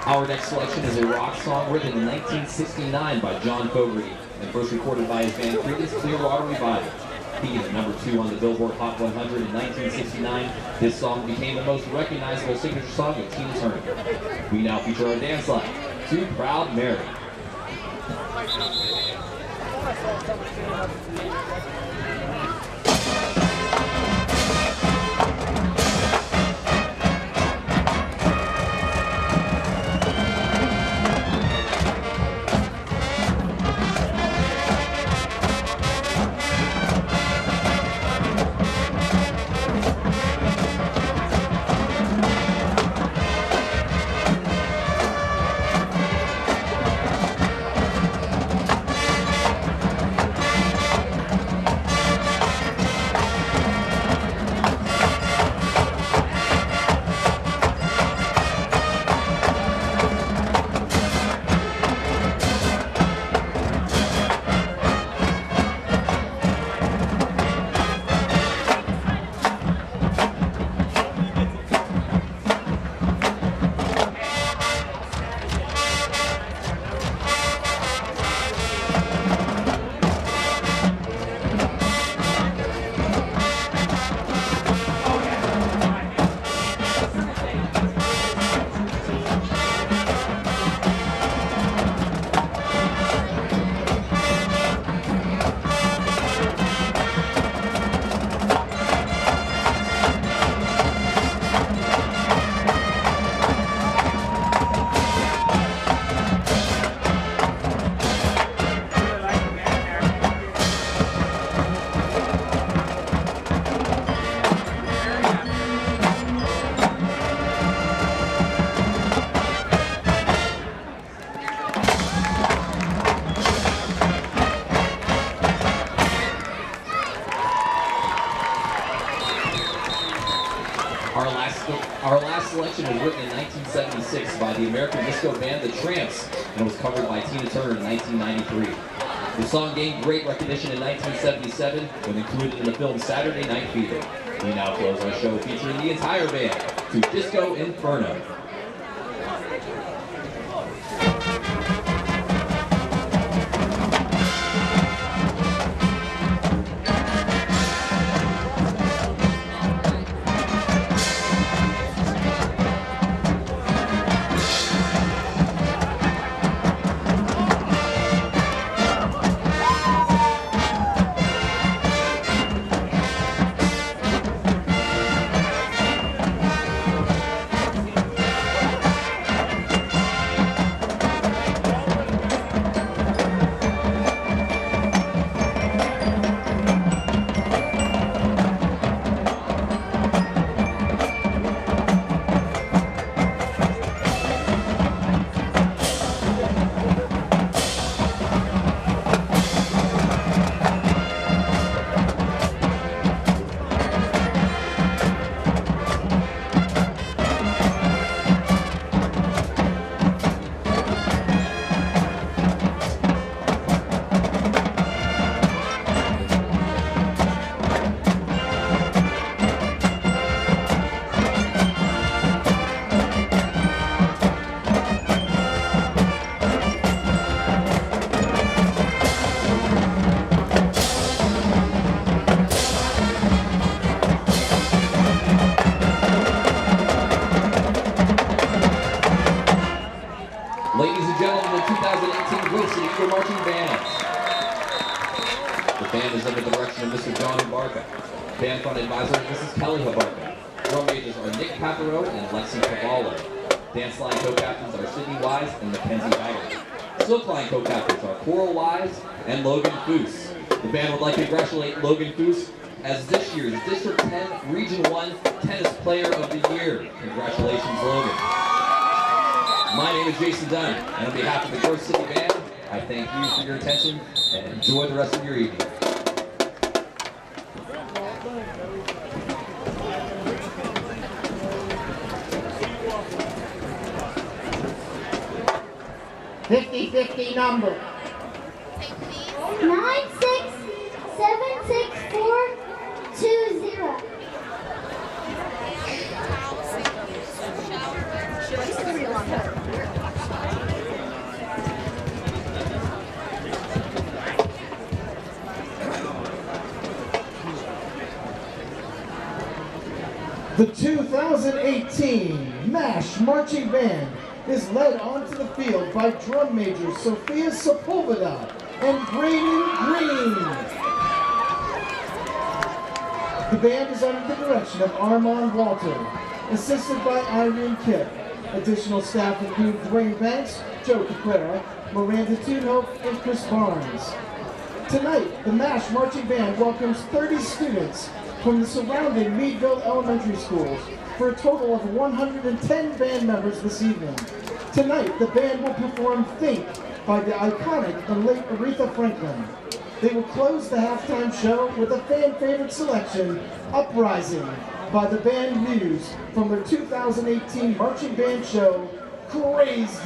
Our next selection is a rock song written in 1969 by John Fogerty and first recorded by his band Creedence Clearwater Revival. Peaking at number 2 on the Billboard Hot 100 in 1969, this song became the most recognizable signature song of Tina Turner. We now feature our dance line, To Proud Mary. Our last selection was written in 1976 by the American disco band The Tramps and was covered by Tina Turner in 1993. The song gained great recognition in 1977 when included in the film Saturday Night Fever. We now close our show featuring the entire band to Disco Inferno. 2018 Grove City Eagle Marching Bands. The band is under the direction of Mr. John Barca. Band fund advisor Mrs. Kelly Habarka. Drum majors are Nick Papineau and Lexi Cavallo. Dance line co-captains are Sydney Wise and Mackenzie Haggard. Silk line co-captains are Coral Wise and Logan Foose. The band would like to congratulate Logan Foose as this year's District 10 Region 1 Tennis Player of the Year. Congratulations, Logan. My name is Jason Dunn, and on behalf of the Grove City Band, I thank you for your attention and enjoy the rest of your evening. $50 number. 9676420. The 2018 MASH Marching Band is led onto the field by drum majors Sophia Sepulveda and Brayden Green. The band is under the direction of Armand Walter, assisted by Irene Kipp. Additional staff include Dwayne Banks, Joe Caprera, Miranda Tudhope, and Chris Barnes. Tonight, the MASH Marching Band welcomes 30 students from the surrounding Meadville elementary schools for a total of 110 band members this evening. Tonight, the band will perform Think by the iconic and late Aretha Franklin. They will close the halftime show with a fan favorite selection, Uprising, by the band Muse from their 2018 marching band show, Crazed.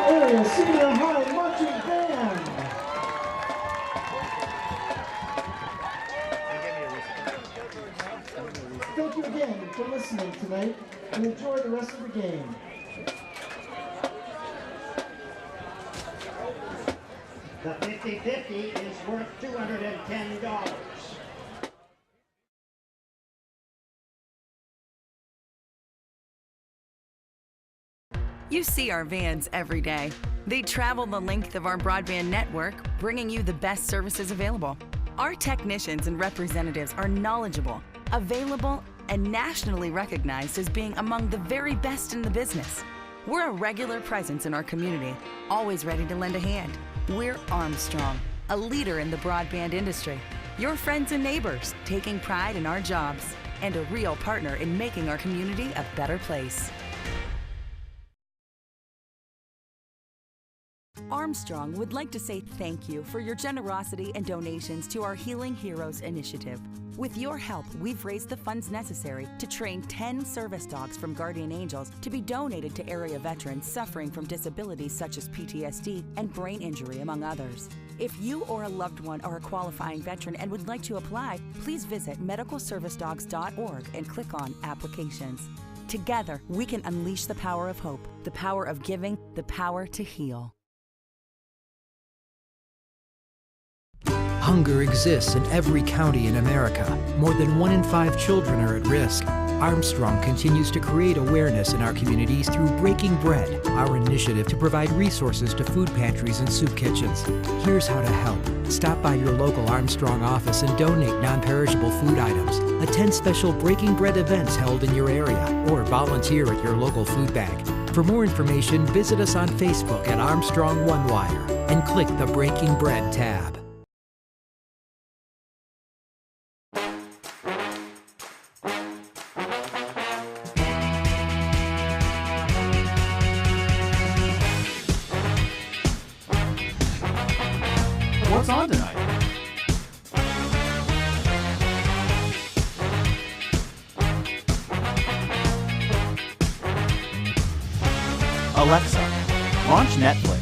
area senior high marching band. Thank you again for listening tonight, and enjoy the rest of the game. The 50-50 is worth $210. You see our vans every day. They travel the length of our broadband network, bringing you the best services available. Our technicians and representatives are knowledgeable, available, and nationally recognized as being among the very best in the business. We're a regular presence in our community, always ready to lend a hand. We're Armstrong, a leader in the broadband industry. Your friends and neighbors, taking pride in our jobs, and a real partner in making our community a better place. Armstrong would like to say thank you for your generosity and donations to our Healing Heroes initiative. With your help, we've raised the funds necessary to train 10 service dogs from Guardian Angels to be donated to area veterans suffering from disabilities such as PTSD and brain injury, among others. If you or a loved one are a qualifying veteran and would like to apply, please visit medicalservicedogs.org and click on Applications. Together, we can unleash the power of hope, the power of giving, the power to heal. Hunger exists in every county in America. More than 1 in 5 children are at risk. Armstrong continues to create awareness in our communities through Breaking Bread, our initiative to provide resources to food pantries and soup kitchens. Here's how to help. Stop by your local Armstrong office and donate non-perishable food items. Attend special Breaking Bread events held in your area, or volunteer at your local food bank. For more information, visit us on Facebook at Armstrong One Wire and click the Breaking Bread tab. What's on tonight? Alexa, launch Netflix.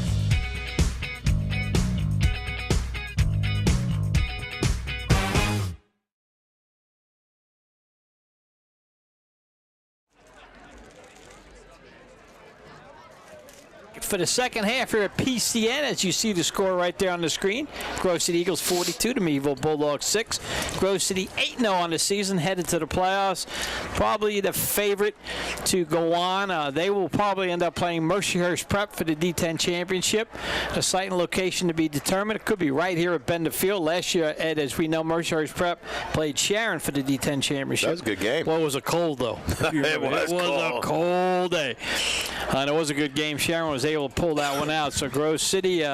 For the second half here at PCN, as you see the score right there on the screen. Grove City Eagles 42 to Meadville Bulldogs 6. Grove City 8-0 on the season, headed to the playoffs. Probably the favorite to go on. They will probably end up playing Mercyhurst Prep for the D10 championship. The site and location to be determined. It could be right here at Bender Field. Last year, Ed, as we know, Mercyhurst Prep played Sharon for the D10 championship. That was a good game. Well, it was a cold, though. It was a cold day. And it was a good game. Sharon was able to pull that one out. So Grove City,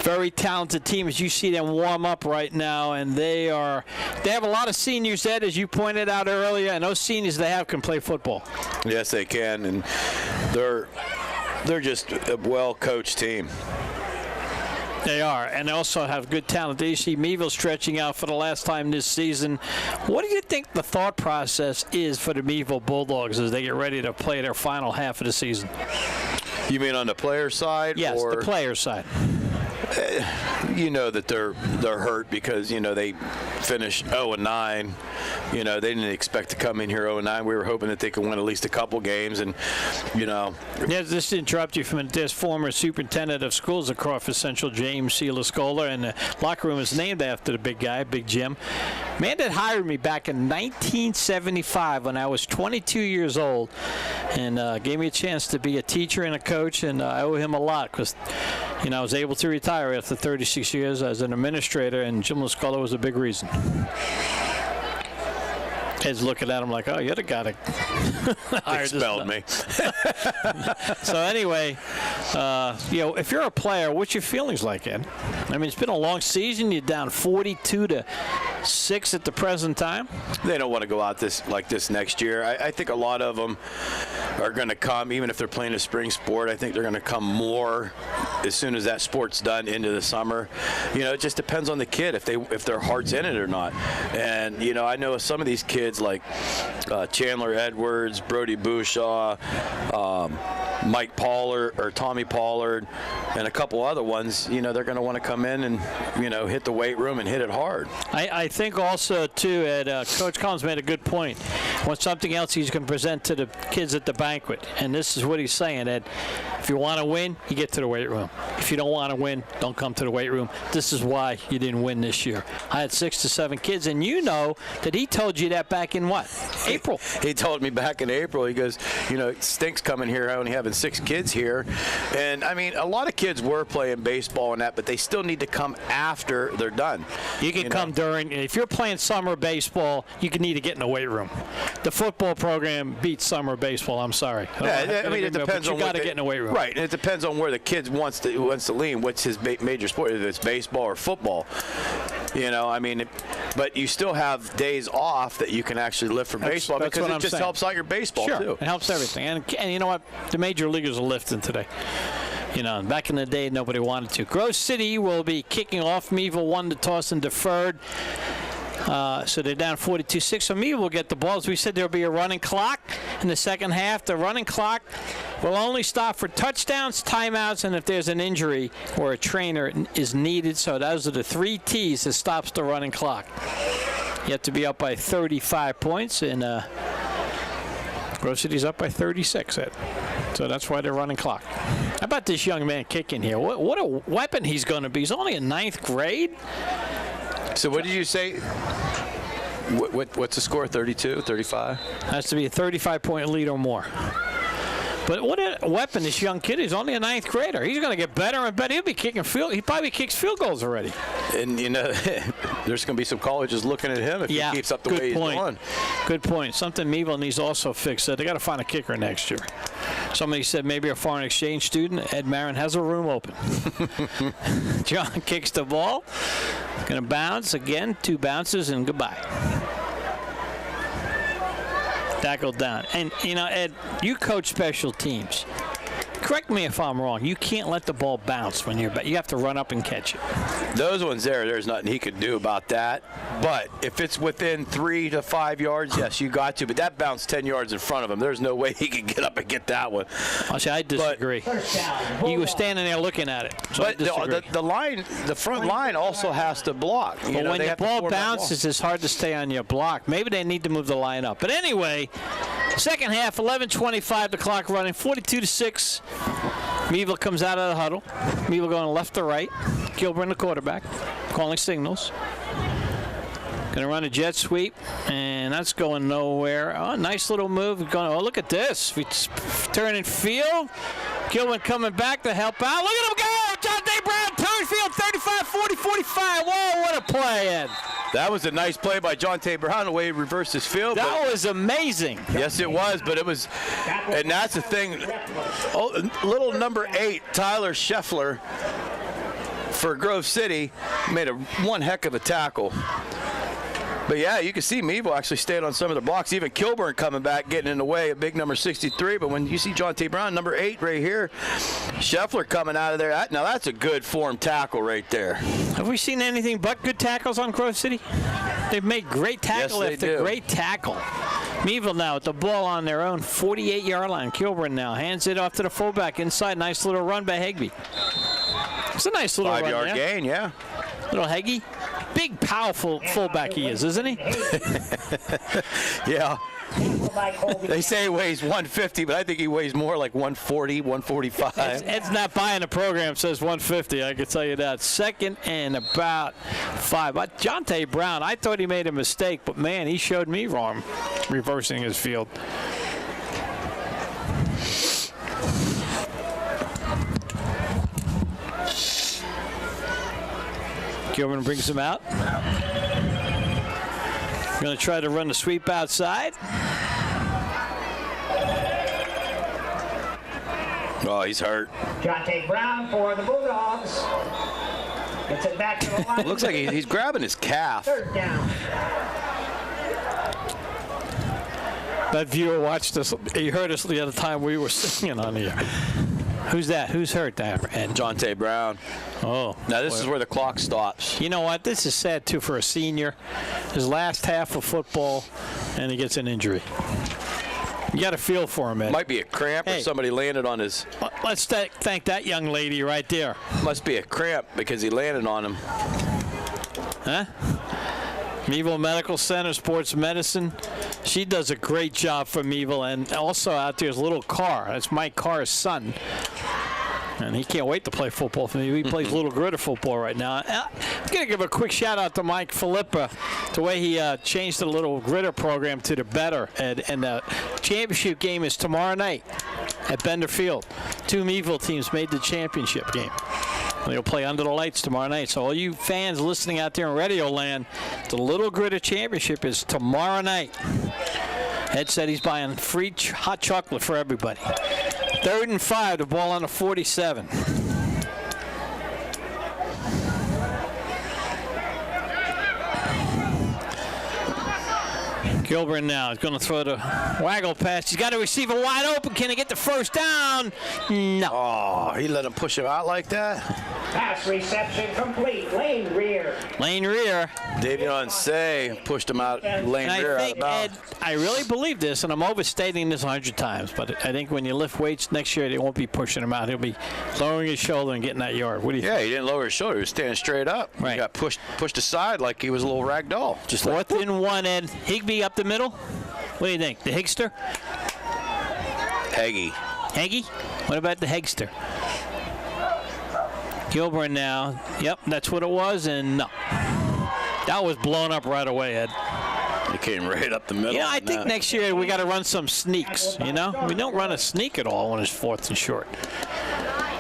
very talented team, as you see them warm up right now, and they have a lot of seniors, Ed, as you pointed out earlier, and those seniors they have can play football. Yes, they can, and they're just a well-coached team. They are, and they also have good talent. You see Meadville stretching out for the last time this season. What do you think the thought process is for the Meadville Bulldogs as they get ready to play their final half of the season? You mean on the player side? Yes, or? the player side. You know that they're hurt because, they finished 0-9. They didn't expect to come in here 0-9. We were hoping that they could win at least a couple games, and, Yeah, just to interrupt you from this former superintendent of schools at Crawford Central, James C. Lascola, and the locker room is named after the big guy, Big Jim. Man that hired me back in 1975 when I was 22 years old, and gave me a chance to be a teacher and a coach, and I owe him a lot because, I was able to retire after 36 years as an administrator, and Jim Lascola was a big reason. Ed's looking at him like, oh, you're the guy that expelled me. So anyway, if you're a player, what's your feelings like, Ed? I mean, it's been a long season. You're down 42-6 at the present time. They don't want to go out like this next year. I think a lot of them are going to come, even if they're playing a spring sport. I think they're going to come more as soon as that sport's done into the summer. It just depends on the kid if their heart's in it or not. And I know some of these kids like Chandler Edwards, Brody Bouchaw, Mike Pollard or Tommy Pollard and a couple other ones, you know, they're going to want to come in and, you know, hit the weight room and hit it hard. I think also, too, Ed, Coach Collins made a good point. What's something else he's going to present to the kids at the banquet, and this is what he's saying, Ed. If you want to win, you get to the weight room. If you don't want to win, don't come to the weight room. This is why you didn't win this year. I had 6 to 7 kids, and you know that he told you that back in what? April. He told me back in April, he goes, you know, it stinks coming here only having 6 kids here. And, I mean, a lot of kids were playing baseball and that, but they still need to come after they're done. You can come during. If you're playing summer baseball, you can need to get in the weight room. The football program beats summer baseball. I'm sorry. Yeah, I mean, it depends on you got to get in the weight room. Right, and it depends on where the kid wants to lean. What's his major sport? If it's baseball or football, you know. I mean, but you still have days off that you can actually lift for baseball because it just helps out your baseball too. It helps everything. And you know what? The major leaguers are lifting today. You know, back in the day, nobody wanted to. Grove City will be kicking off. Meadville won the toss and deferred. So they're down 42-6. So Meadville will get the ball. As we said, there will be a running clock in the second half. The running clock will only stop for touchdowns, timeouts, and if there's an injury or a trainer is needed. So those are the 3 T's that stops the running clock. You have to be up by 35 points, and Grove City's up by 36, Ed. So that's why they're running clock. How about this young man kicking here? What a weapon he's going to be. He's only in 9th grade. So what did you say? What's the score, 32, 35? Has to be a 35-point lead or more. But what a weapon this young kid is. Only a 9th grader. He's going to get better and better. He'll be kicking he probably kicks field goals already. And, you know, there's going to be some colleges looking at him if he keeps up the way he's going. Good point. Something Meadville needs also fixed. They got to find a kicker next year. Somebody said maybe a foreign exchange student. Ed Marin has a room open. John kicks the ball. Going to bounce again. 2 bounces and goodbye. Tackled down. And, you know, Ed, you coach special teams. Correct me if I'm wrong. You can't let the ball bounce when you have to run up and catch it. Those ones there's nothing he could do about that. But if it's within 3 to 5 yards, yes, you got to. But that bounced 10 yards in front of him. There's no way he could get up and get that one. I disagree. He was standing there looking at it. So but the front line also has to block. But when the ball bounces, it's hard to stay on your block. Maybe they need to move the line up. But anyway, second half, 11:25, the clock running, 42-6. Meadville comes out of the huddle. Meadville going left to right. Kilburn, the quarterback, calling signals. Going to run a jet sweep, and that's going nowhere. Oh, nice little move. Look at this. We turn in field. Kilburn coming back to help out. Look at him go. John Day Brown, turn field, 35, 40, 45. Whoa, what a play, Ed. That was a nice play by John T. Brown, the way he reversed his field. That was amazing. Yes, it was, but it was, and that's the thing. Little number 8, Tyler Scheffler for Grove City made one heck of a tackle. But, yeah, you can see Meadville actually stayed on some of the blocks. Even Kilburn coming back, getting in the way, a big number 63. But when you see John T. Brown, number 8 right here, Scheffler coming out of there. Now that's a good form tackle right there. Have we seen anything but good tackles on Grove City? They've made great tackle after great tackle. Meadville now with the ball on their own 48-yard line. Kilburn now hands it off to the fullback inside. Nice little run by Hegby. It's a nice little 5-yard gain, yeah. Little Heggy. Big, powerful fullback he is, isn't he? Yeah. They say he weighs 150, but I think he weighs more like 140, 145. Ed's not buying a program says 150, I can tell you that. Second and about 5. But Jonte Brown, I thought he made a mistake, but, man, he showed me wrong reversing his field. Kilburn brings him out. Going to try to run the sweep outside. Oh, he's hurt. Jonte Brown for the Bulldogs. Gets it back to the line. Looks like he's grabbing his calf. 3rd down. That viewer watched us. He heard us the other time we were singing on here. Who's that? Who's hurt there? And Jonte Brown. Oh. Now this is where the clock stops. You know what? This is sad, too, for a senior. His last half of football, and he gets an injury. You got a feel for him, Ed. Might be a cramp or somebody landed on his. Let's thank that young lady right there. Must be a cramp because he landed on him. Huh? Meadville Medical Center, Sports Medicine. She does a great job for Meadville. And also out there's a little Carr. That's Mike Carr's son. And he can't wait to play football for me. He plays Little Gritter football right now. I'm going to give a quick shout-out to Mike Filippa, the way he changed the Little Gritter program to the better. And the championship game is tomorrow night at Bender Field. 2 Meadville teams made the championship game. They'll play under the lights tomorrow night. So all you fans listening out there in Radio Land, the Little Gritter Championship is tomorrow night. Ed said he's buying free hot chocolate for everybody. 3rd and 5, the ball on the 47. Gilbert now is going to throw the waggle pass. He's got to receive a wide open. Can he get the first down? No. Oh, he let him push him out like that? Pass reception complete. Lane rear. Lane rear. Davion Say pushed him out lane And rear I out think, of bounds. Ed, I really believe this, and I'm overstating this 100 times, but I think when you lift weights next year, they won't be pushing him out. He'll be lowering his shoulder and getting that yard. What do you think? Yeah, he didn't lower his shoulder. He was standing straight up. Right. He got pushed aside like he was a little rag doll. Just 4th and 1, Ed. Higby up the middle. What do you think? The Higster? Heggy. Heggy? What about the Hegster? Gilbert now. Yep, that's what it was, and no. That was blown up right away, Ed. He came right up the middle. You know, I think next year we got to run some sneaks, you know? We don't run a sneak at all when it's 4th and short.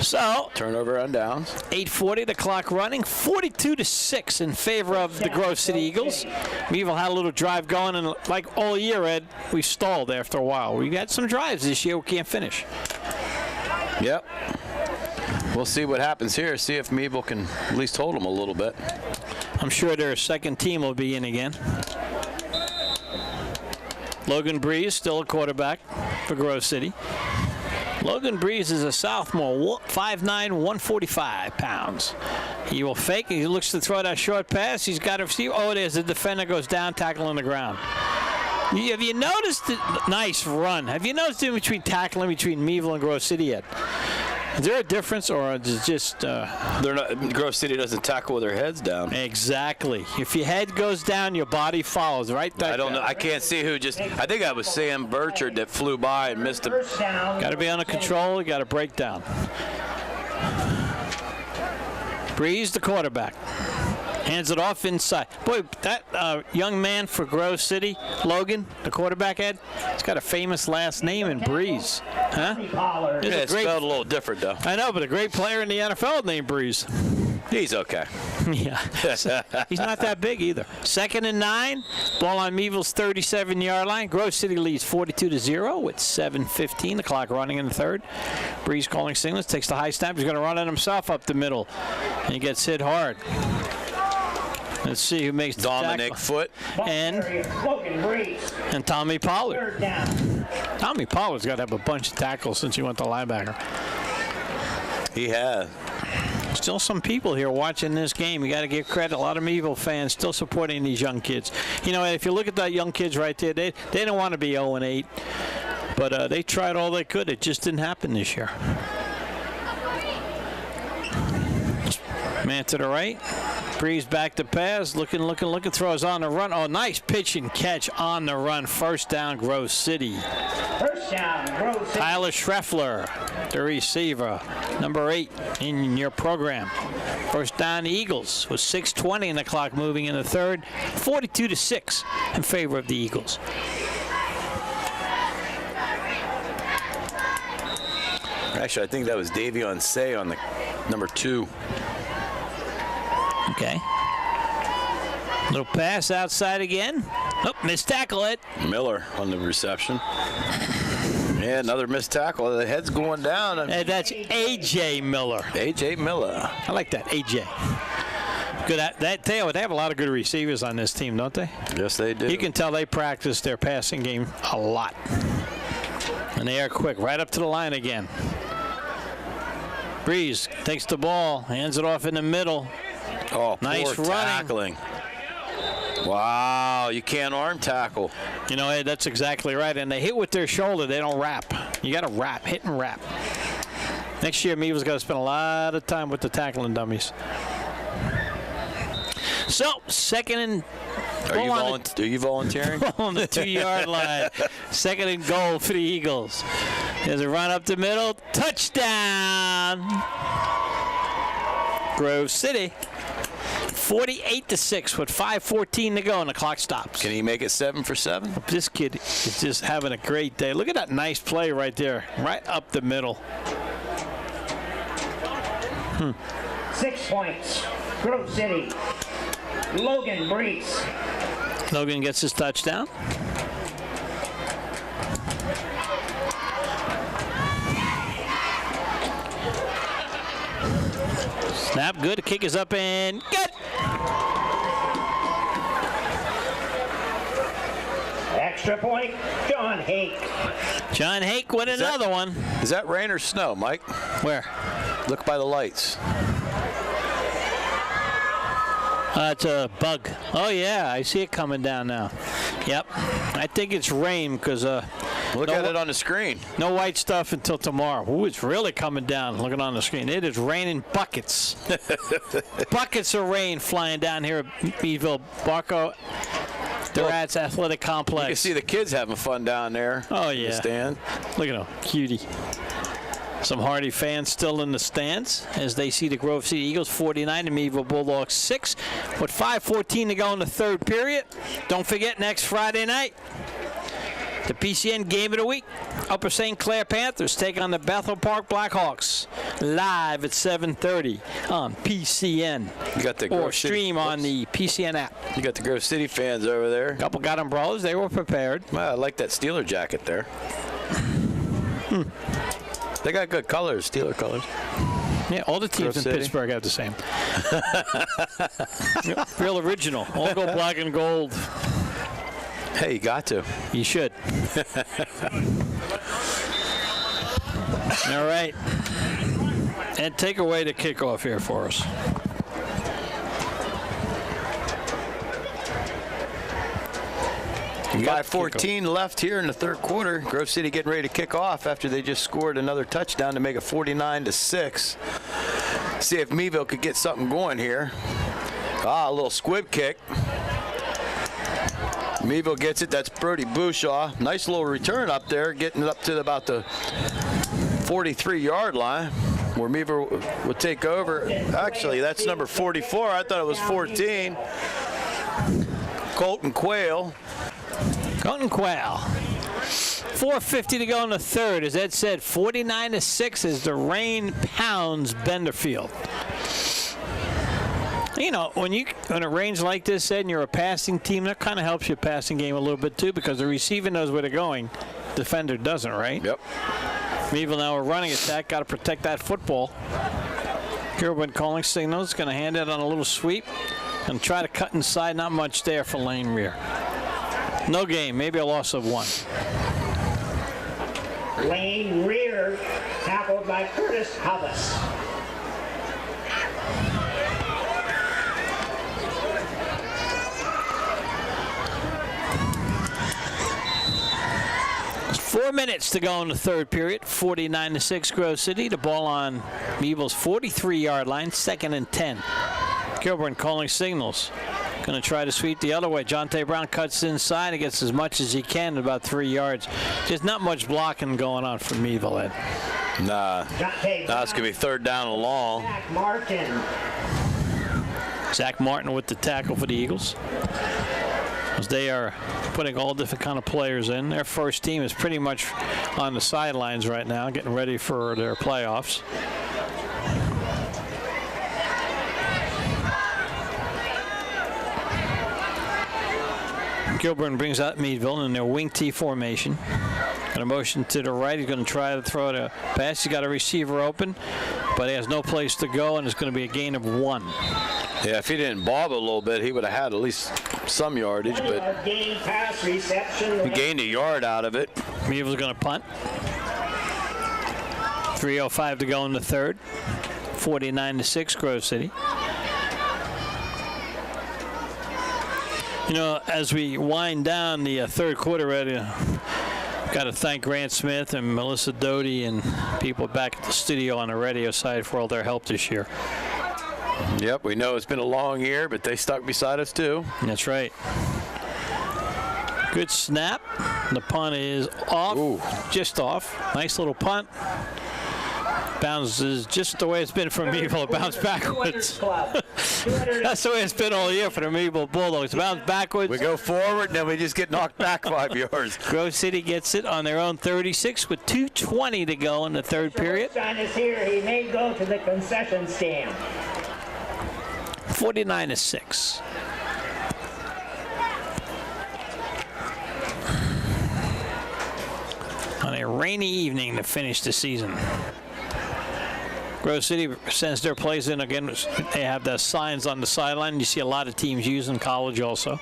So, turnover on downs. 8:40, the clock running. 42-6 in favor of the Grove City Eagles. Meadville had a little drive going, and like all year, Ed, we stalled after a while. We got some drives this year we can't finish. Yep. We'll see what happens here. See if Meadville can at least hold them a little bit. I'm sure their second team will be in again. Logan Breeze, still a quarterback for Grove City. Logan Breeze is a sophomore, 5'9", 145 pounds. He will fake. He looks to throw that short pass. He's got to receive. Oh, there's the defender goes down, tackle on the ground. Have you noticed the nice run? Have you noticed the difference between tackling between Meadville and Grove City yet? Is there a difference, or is it just? They're not. Grove City doesn't tackle with their heads down. Exactly. If your head goes down, your body follows. Right there. I don't know. I can't see who just. I think that was Sam Burchard that flew by and missed him. Got to be under control. You got to break down. Breeze, the quarterback. Hands it off inside. Boy, that young man for Grove City, Logan, the quarterback, Ed, he's got a famous last name in Breeze. Huh? Yeah, it's spelled a little different, though. I know, but a great player in the NFL named Breeze. He's okay. Yeah. He's not that big either. 2nd and 9. Ball on Meadville's 37-yard line. Grove City leads 42-0 with 7:15. The clock running in the 3rd. Breeze calling signals. Takes the high snap. He's going to run it himself up the middle. And he gets hit hard. Let's see who makes the Dominic tackle. Foot And Tommy Pollard. Tommy Pollard's got to have a bunch of tackles since he went to linebacker. He has. Still some people here watching this game. You got to give credit. A lot of Meadville fans still supporting these young kids. You know, if you look at that young kids right there, they don't want to be 0-8, but they tried all they could. It just didn't happen this year. Man to the right. Breeze back to pass. Looking. Throws on the run. Oh, nice pitch and catch on the run. First down, Grove City. First down, Grove City. Tyler Schreffler, the receiver, number 8 in your program. First down, Eagles with 6:20 in the clock moving in the 3rd. 42-6 in favor of the Eagles. Actually, I think that was Davion Say on the number 2. Okay. Little pass outside again. Oh, missed tackle it. Miller on the reception. Yeah, another missed tackle. The head's going down. Hey, that's A.J. Miller. A.J. Miller. I like that, A.J. Good. They have a lot of good receivers on this team, don't they? Yes, they do. You can tell they practice their passing game a lot. And they are quick. Right up to the line again. Breeze takes the ball, hands it off in the middle. Oh, nice poor running. tackling. Wow, you can't arm tackle. You know, Ed, that's exactly right. And they hit with their shoulder. They don't wrap. You got to wrap, hit and wrap. Next year, Meadville's got to spend a lot of time with the tackling dummies. So, second and Are you volunteering? on the 2-yard line. Second and goal for the Eagles. There's a run up the middle. Touchdown. Grove City. 48-6 with 5:14 to go, and the clock stops. Can he make it 7 for 7? This kid is just having a great day. Look at that nice play right there, right up the middle. 6 points. Grove City. Logan Brees. Logan gets his touchdown. Snap good. The kick is up and good. Extra point, John Hake. John Hake with another one. Is that rain or snow, Mike? Where? Look by the lights. It's a bug. Oh, yeah, I see it coming down now. Yep. I think it's rain because look at it on the screen. No white stuff until tomorrow. Ooh, it's really coming down. Looking on the screen. It is raining buckets. Buckets of rain flying down here at Meadville. Barco Durant's Athletic Complex. You can see the kids having fun down there. Oh, in yeah. the stand. Look at him. Cutie. Some Hardy fans still in the stands as they see the Grove City Eagles 49 and Meadville Bulldogs 6 with 5:14 to go in the third period. Don't forget, next Friday night, the PCN game of the week. Upper St. Clair Panthers take on the Bethel Park Blackhawks live at 7:30 on PCN. You got the or Grove stream City. on the PCN app. You got the Grove City fans over there. A couple got umbrellas. They were prepared. Well, I like that Steeler jacket there. They got good colors, Steeler colors. Yeah, all the teams in Pittsburgh have the same. Real original. All go black and gold. Hey, you got to. You should. All right. And take away the kickoff here for us. You got 5:14 left here in the third quarter. Grove City getting ready to kick off after they just scored another touchdown to make it 49-6. See if Meadville could get something going here. A little squib kick. Meadville gets it. That's Brody Bouchaw. Nice little return up there, getting it up to about the 43-yard line where Meadville would take over. Actually, that's number 44. I thought it was 14. Colton Quayle. Colton Quayle. 4:50 to go in the third. As Ed said, 49-6 as the rain pounds Benderfield. You know, when it rains like this, Ed, and you're a passing team, that kind of helps your passing game a little bit too, because the receiver knows where they're going. Defender doesn't, right? Yep. Meadville now a running attack. Got to protect that football. Gerwin calling signals. Going to hand it on a little sweep and try to cut inside. Not much there for Lane Rear. No game. Maybe a loss of 1. Lane Rear, tackled by Curtis Hobbs. There's 4 minutes to go in the third period. 49-6 Grove City. The ball on Meadville's 43-yard line. 2nd and 10. Kilburn calling signals. Going to try to sweep the other way. Jonte Brown cuts inside and gets as much as he can, about 3 yards. There's not much blocking going on for Meadville, Ed. Nah, it's going to be third down and long. Zach Martin with the tackle for the Eagles. As they are putting all different kind of players in. Their first team is pretty much on the sidelines right now, getting ready for their playoffs. Kilburn brings out Meadville in their wing T formation. Got a motion to the right. He's going to try to throw it a pass. He's got a receiver open, but he has no place to go, and it's going to be a gain of 1. Yeah, if he didn't bob a little bit, he would have had at least some yardage, but Gain pass reception. he gained a yard out of it. Meadville's going to punt. 3:05 to go in the third. 49-6 Grove City. You know, as we wind down the third quarter, got to thank Grant Smith and Melissa Doty and people back at the studio on the radio side for all their help this year. Yep, we know it's been a long year, but they stuck beside us too. That's right. Good snap. The punt is off. Ooh. Just off. Nice little punt. Bounces just the way it's been for Meadville. It bounced backwards. That's the way it's been all year for the Meadville Bulldogs. Bounce backwards. We go forward, and then we just get knocked back 5 yards. Grove City gets it on their own 36 with 2:20 to go in the third period. Sign is here. He may go to the concession stand. 49-6. On a rainy evening to finish the season. Grove City sends their plays in again. They have the signs on the sideline. You see a lot of teams using college also.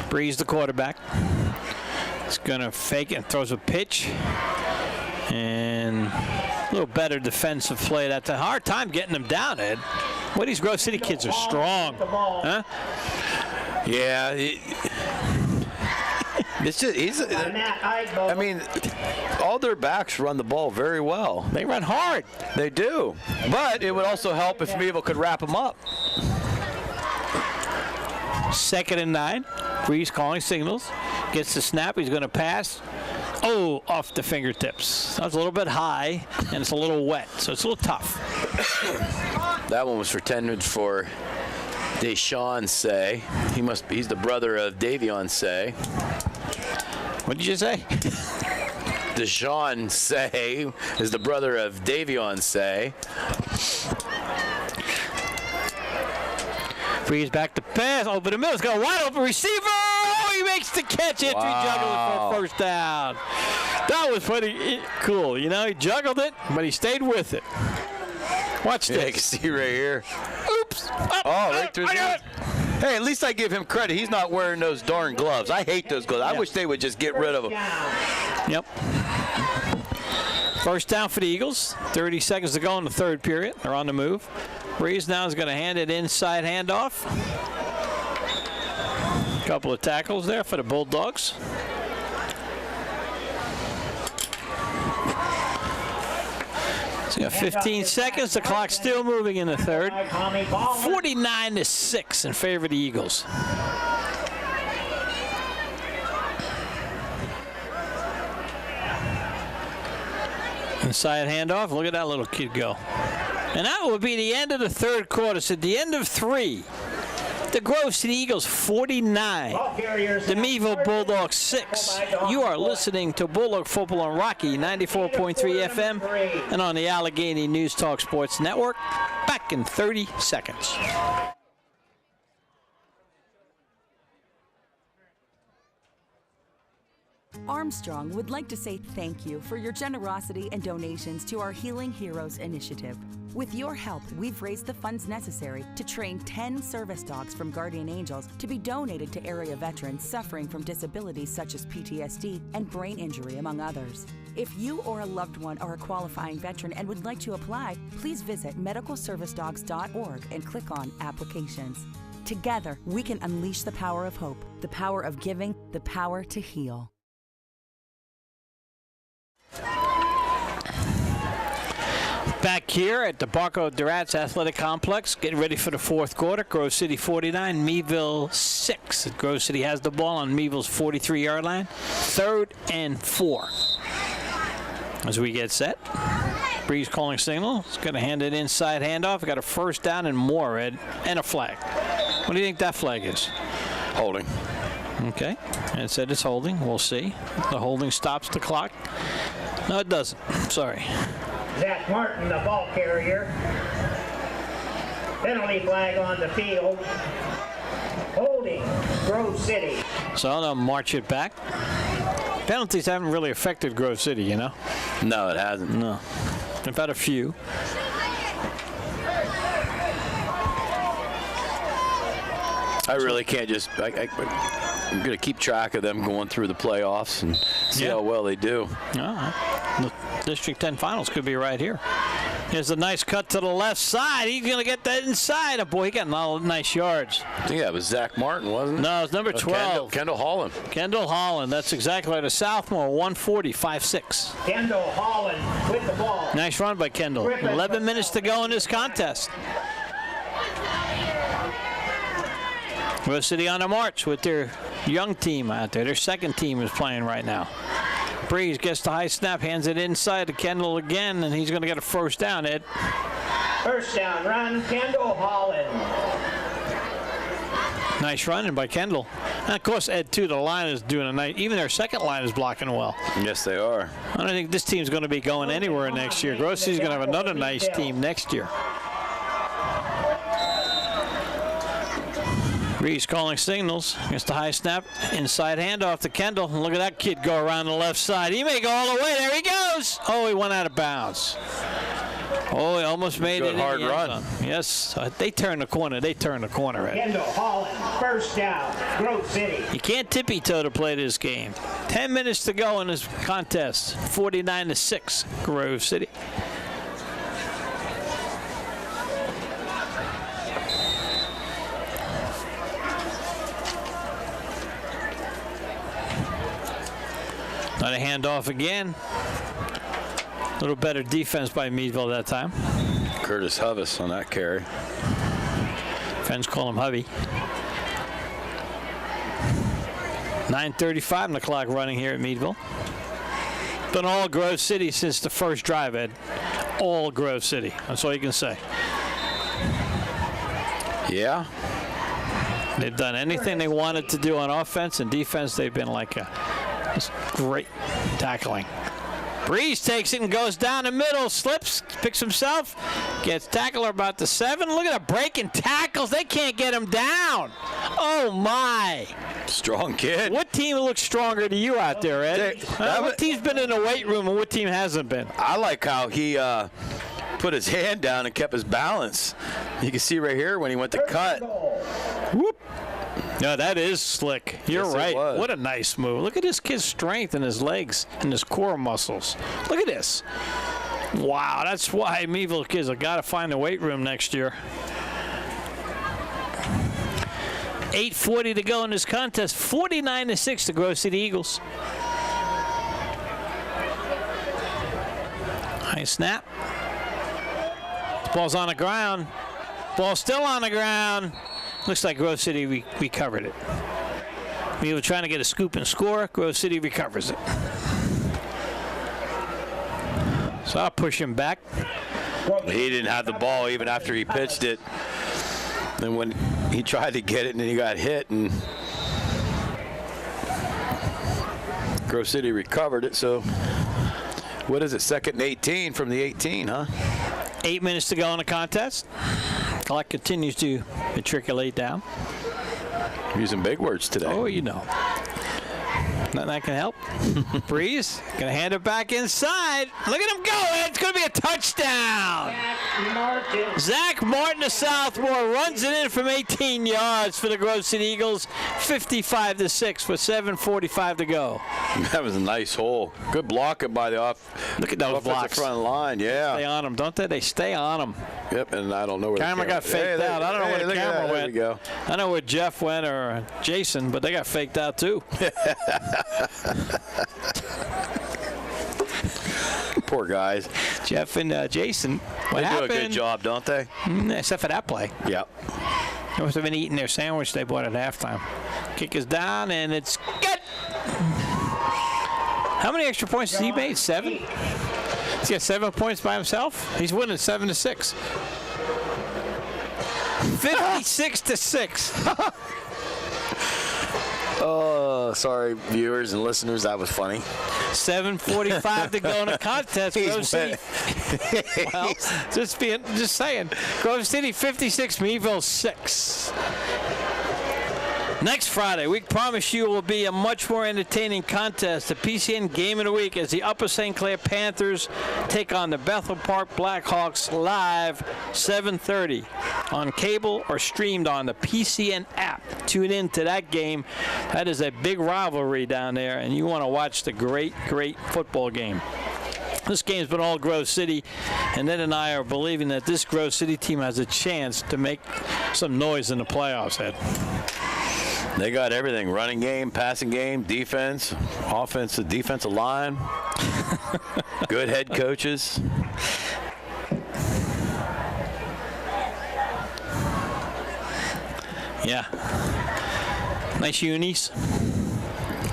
Breeze, the quarterback. It's going to fake it and throws a pitch. And a little better defensive play. That's a hard time getting them down, Ed. Well, these Grove City kids are strong. Huh? Yeah. It's just, I mean, all their backs run the ball very well. They run hard. They do. But it would also help if Meadville could wrap them up. 2nd and 9. Breeze calling signals. Gets the snap. He's going to pass. Oh, off the fingertips. That was a little bit high, and it's a little wet, so it's a little tough. That one was intended for Deshaun Say. He's the brother of Davion Say. What did you say? Deshaun Say is the brother of Davion Say. Breeze back to pass over the middle. It's got a wide open receiver. Oh, he makes the catch after he juggled it for a first down. That was pretty cool. You know, he juggled it, but he stayed with it. Watch this. Yeah, you can see right here. Oops. Right through the. Hey, at least I give him credit. He's not wearing those darn gloves. I hate those gloves. I wish they would just get rid of them. Yep. First down for the Eagles. 30 seconds to go in the third period. They're on the move. Breeze now is going to hand it inside handoff. Couple of tackles there for the Bulldogs. So you got 15 seconds. The clock's still moving in the third. 49-6 in favor of the Eagles. Inside handoff. Look at that little kid go. And that will be the end of the third quarter. So at the end of 3. The Grove City Eagles 49, the Meadville Bulldogs 6. You are listening to Bulldog Football on Rocky 94.3 FM and on the Allegheny News Talk Sports Network. Back in 30 seconds. Armstrong would like to say thank you for your generosity and donations to our Healing Heroes initiative. With your help, we've raised the funds necessary to train 10 service dogs from Guardian Angels to be donated to area veterans suffering from disabilities such as PTSD and brain injury, among others. If you or a loved one are a qualifying veteran and would like to apply, please visit medicalservicedogs.org and click on Applications. Together, we can unleash the power of hope, the power of giving, the power to heal. Back here at the Barco Durats Athletic Complex, getting ready for the fourth quarter. Grove City 49, Meadville 6. Grove City has the ball on Meadville's 43-yard line. 3rd and 4. As we get set, Breeze calling signal. He's going to hand it inside handoff. We got a first down and more, Ed, and a flag. What do you think that flag is? Holding. Okay, and it said it's holding. We'll see. The holding stops the clock. No, it doesn't. Sorry. Zach Martin, the ball carrier. Penalty flag on the field. Holding Grove City. So they'll march it back. Penalties haven't really affected Grove City, you know? No, it hasn't. No. They've had a few. I really can't just. I'm going to keep track of them going through the playoffs and see how well they do. The District 10 finals could be right here. Here's a nice cut to the left side. He's going to get that inside. Oh, boy, he got nice yards. I think that was Zach Martin, wasn't it? No, it's number 12. Kendall Holland. Kendall Holland. That's exactly right. A sophomore, 140, 5'6". Kendall Holland with the ball. Nice run by Kendall. 11 minutes to go in this contest. Grove City on the march with their young team out there. Their second team is playing right now. Breeze gets the high snap, hands it inside to Kendall again, and he's going to get a first down, Ed. First down run, Kendall Holland. Nice running by Kendall. And, of course, Ed, too, the line is doing a nice, even their second line is blocking well. Yes, they are. I don't think this team's going to be going anywhere next year. Grove City's going to have another nice team next year. Reese calling signals. Gets the high snap. Inside handoff to Kendall. And look at that kid go around the left side. He may go all the way. There he goes. Oh, he went out of bounds. Oh, he almost made it. Good hard run. Yes, they turned the corner. They turned the corner. Kendall Holland, first down, Grove City. You can't tippy-toe to play this game. 10 minutes to go in this contest. 49-6, Grove City. Another handoff again. A little better defense by Meadville that time. Curtis Huvis on that carry. Friends call him Hubby. 9:35 on the clock running here at Meadville. Been all Grove City since the first drive, Ed. All Grove City. That's all you can say. Yeah. They've done anything they wanted to do on offense and defense. They've been like just great tackling. Breeze takes it and goes down the middle, slips, picks himself, gets tackler about the 7. Look at the breaking tackles. They can't get him down. Oh, my. Strong kid. What team looks stronger to you out there, Ed? What team's been in the weight room and what team hasn't been? I like how he put his hand down and kept his balance. You can see right here when he went to cut. Whoop. No, that is slick. You're right. What a nice move. Look at this kid's strength in his legs and his core muscles. Look at this. Wow, that's why Meadville kids have got to find a weight room next year. 8:40 to go in this contest. 49-6 to Grove City Eagles. High snap. Ball's on the ground. Ball's still on the ground. Looks like Grove City recovered it. We were trying to get a scoop and score. Grove City recovers it. So I'll push him back. He didn't have the ball even after he pitched it. Then when he tried to get it and then he got hit, and Grove City recovered it. So what is it, 2nd and 18 from the 18, huh? 8 minutes to go in the contest. Clock continues to matriculate down. Using big words today. Oh, you know. Nothing that can help. Breeze gonna hand it back inside. Look at him go. It's gonna be a touchdown. Zach Martin, the sophomore, runs it in from 18 yards for the Grove City Eagles. 55-6 with 7:45 to go. That was a nice hole. Good blocking by the Look at those blocks. Front line. Yeah. Stay on them, don't they? They stay on them. Yep, and I don't know where camera got faked out. I don't know where the camera went. There we go. I know where Jeff went or Jason, but they got faked out too. Poor guys. Jeff and Jason. What they happened? do a good job, don't they? Except for that play. Yep. They must have been eating their sandwich they bought at halftime. Kick is down, and it's good. How many extra points has he made? 7? He's got 7 points by himself. He's winning 7-6. 56-6. Oh, sorry, viewers and listeners. That was funny. 7:45 to go in the contest. Grove City. Well, just saying. Grove City 56, Meadville 6. Next Friday, we promise you will be a much more entertaining contest. The PCN Game of the Week as the Upper St. Clair Panthers take on the Bethel Park Blackhawks live 7:30 on cable or streamed on the PCN app. Tune in to that game. That is a big rivalry down there, and you want to watch the great, great football game. This game's been all Grove City, and Ed and I are believing that this Grove City team has a chance to make some noise in the playoffs, Ed. They got everything: running game, passing game, defense, offensive, defensive line. Good head coaches. Yeah. Nice unis.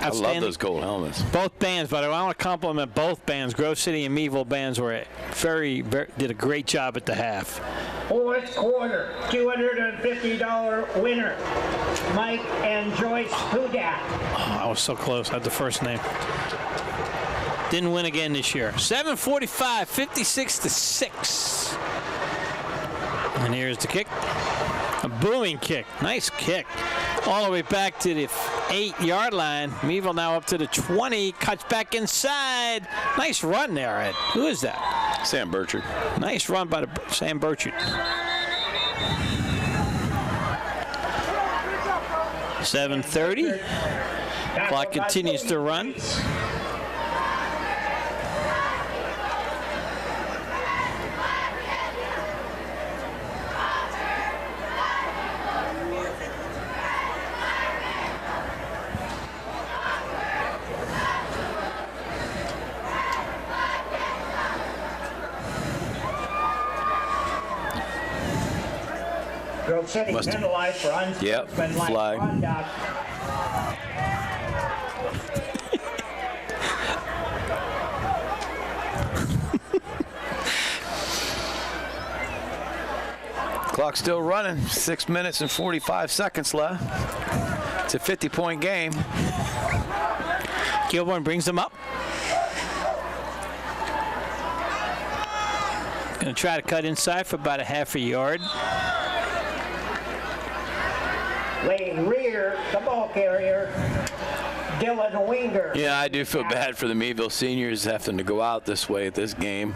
I love those gold helmets. Both bands, but I want to compliment both bands. Grove City and Meadville bands did a great job at the half. Fourth quarter, $250 winner, Mike and Joyce Hudak. Oh, I was so close. I had the first name. Didn't win again this year. 7:45, 56-6. And here's the kick. A booming kick. Nice kick. All the way back to the 8-yard line. Meadville now up to the 20. Cuts back inside. Nice run there, Ed. Who is that? Sam Burchard. Nice run by Sam Burchard. 7:30. Clock continues to run. Grove City penalized for unsportsmanlike conduct. Clock's still running. 6 minutes and 45 seconds left. It's a 50-point game. Kilborn brings them up. Going to try to cut inside for about a half a yard. Laying rear, the ball carrier, Dylan Winger. Yeah, I do feel bad for the Meadville seniors having to go out this way at this game.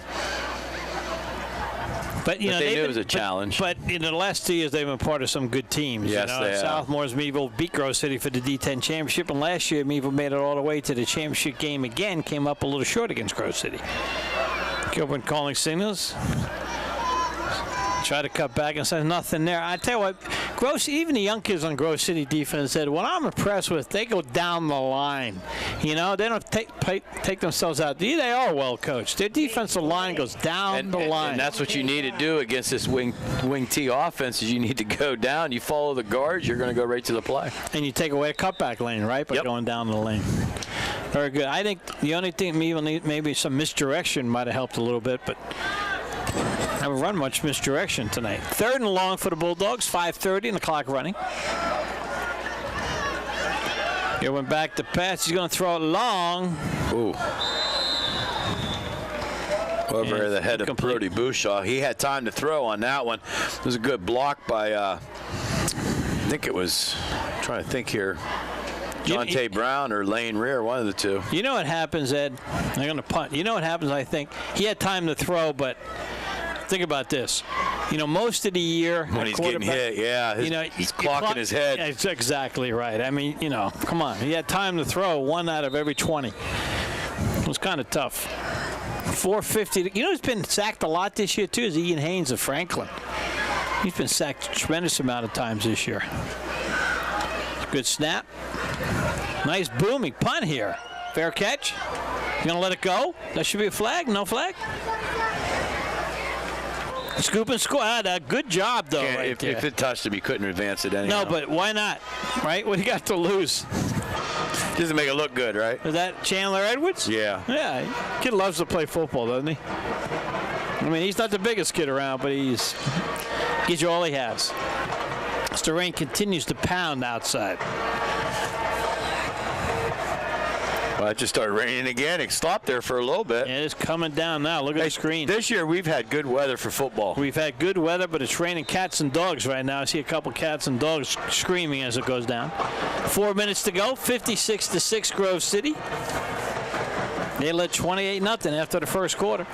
But you know, they knew it was a challenge. But in the last 2 years, they've been part of some good teams. Yes, you know, they have. Southmore's Meadville beat Grove City for the D10 championship, and last year Meadville made it all the way to the championship game again. Came up a little short against Grove City. Kilburn calling signals. Try to cut back and says nothing there. I tell you what, even the young kids on Grove City defense said, what I'm impressed with, they go down the line. You know, they don't take themselves out. They are well coached. Their defensive line goes down the line. And that's what you need to do against this wing T offense is you need to go down. You follow the guards, you're going to go right to the play. And you take away a cutback lane, right, by going down the lane. Very good. I think the only thing maybe some misdirection might have helped a little bit, but haven't run much misdirection tonight. 3rd and long for the Bulldogs, 5:30 and the clock running. He went back to pass. He's going to throw it long. Ooh. Over the head of Brody Bouchaw. He had time to throw on that one. It was a good block by, I think it was, I'm trying to think here, Jonte Brown or Lane Rear, one of the two. You know what happens, Ed? I'm going to punt. You know what happens, I think? He had time to throw, but think about this. You know, most of the year when he's getting hit, he's clocking his head. That's exactly right. I mean, you know, come on. He had time to throw 1 out of every 20. It was kind of tough. 450. You know who's been sacked a lot this year, too, is Ian Haynes of Franklin. He's been sacked a tremendous amount of times this year. Good snap. Nice booming punt here. Fair catch. You gonna let it go? That should be a flag. No flag. Scoop and squad. Good job, though. Yeah, if it touched him, he couldn't advance it anyhow. No, but why not? Right? What do you got to lose? Doesn't make it look good, right? Is that Chandler Edwards? Yeah. Yeah. Kid loves to play football, doesn't he? I mean, he's not the biggest kid around, but he's gives you all he has. The rain continues to pound outside. Well, it just started raining again. It stopped there for a little bit. Yeah, it's coming down now. Look at the screen. This year we've had good weather for football. We've had good weather, but it's raining cats and dogs right now. I see a couple cats and dogs screaming as it goes down. 4 minutes to go. 56-6 Grove City. They led 28-0 after the first quarter.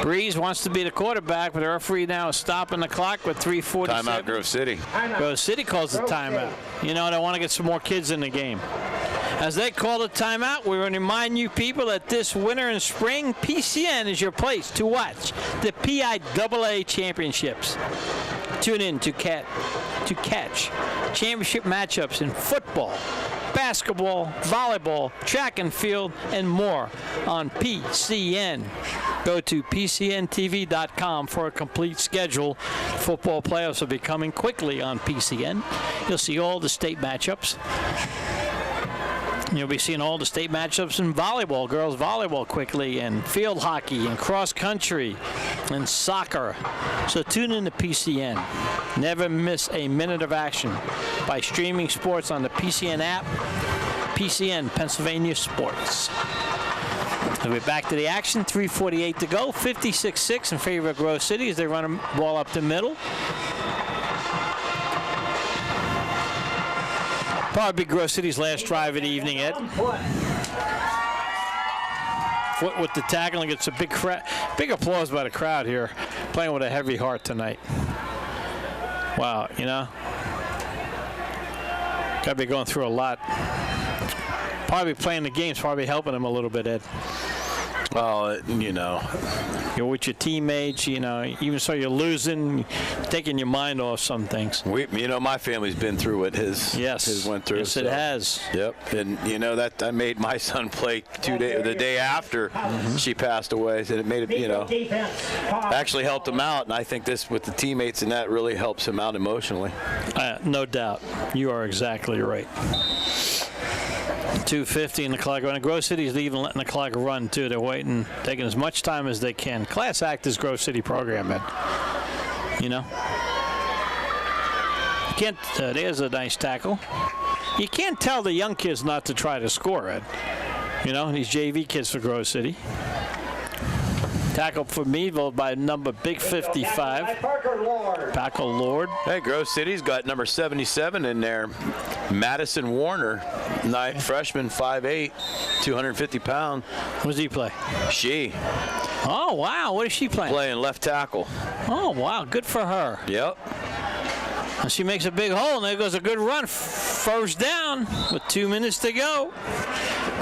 Breeze wants to be the quarterback, but the referee now is stopping the clock with 3:47. Timeout, Grove City. Grove City calls the timeout. You know, they want to get some more kids in the game. As they call the timeout, we want to remind you people that this winter and spring, PCN is your place to watch the PIAA championships. Tune in to catch championship matchups in football, basketball, volleyball, track and field, and more on PCN. Go to PCNTV.com for a complete schedule. Football playoffs will be coming quickly on PCN. You'll see all the state matchups. You'll be seeing all the state matchups in volleyball, girls volleyball quickly, and field hockey, and cross country, and soccer. So tune in to PCN. Never miss a minute of action by streaming sports on the PCN app. PCN, Pennsylvania Sports. We'll be back to the action. 3:48 to go. 56-6 in favor of Grove City as they run a ball up the middle. Probably Grove City's last drive of the evening, Ed. Foot with the tackling. It's a big applause by the crowd here. Playing with a heavy heart tonight. Wow, you know. Got to be going through a lot. Probably playing the game's probably helping them a little bit, Ed. Well, you know. You're with your teammates, you know, even so you're losing, taking your mind off some things. My family's been through what his went through. Yes, it has. Yep, and you know that I made my son play the day after she passed away, and it made it, actually helped him out, and I think this with the teammates and that really helps him out emotionally. No doubt. You are exactly right. 2:50 in the clock run. Grove City's even letting the clock run, too. They're waiting, taking as much time as they can. Class act is Grove City program, Ed. You know? You can't, there's a nice tackle. You can't tell the young kids not to try to score, Ed. You know, these JV kids for Grove City. Tackled for Meadville by number big 55. Parker Lord. Hey, Grove City's got number 77 in there. Madison Warner, freshman, 5'8", 250 pounds. What does he play? She. Oh, wow. What is she playing? Playing left tackle. Oh, wow. Good for her. Yep. And she makes a big hole, and there goes a good run. First down with 2 minutes to go.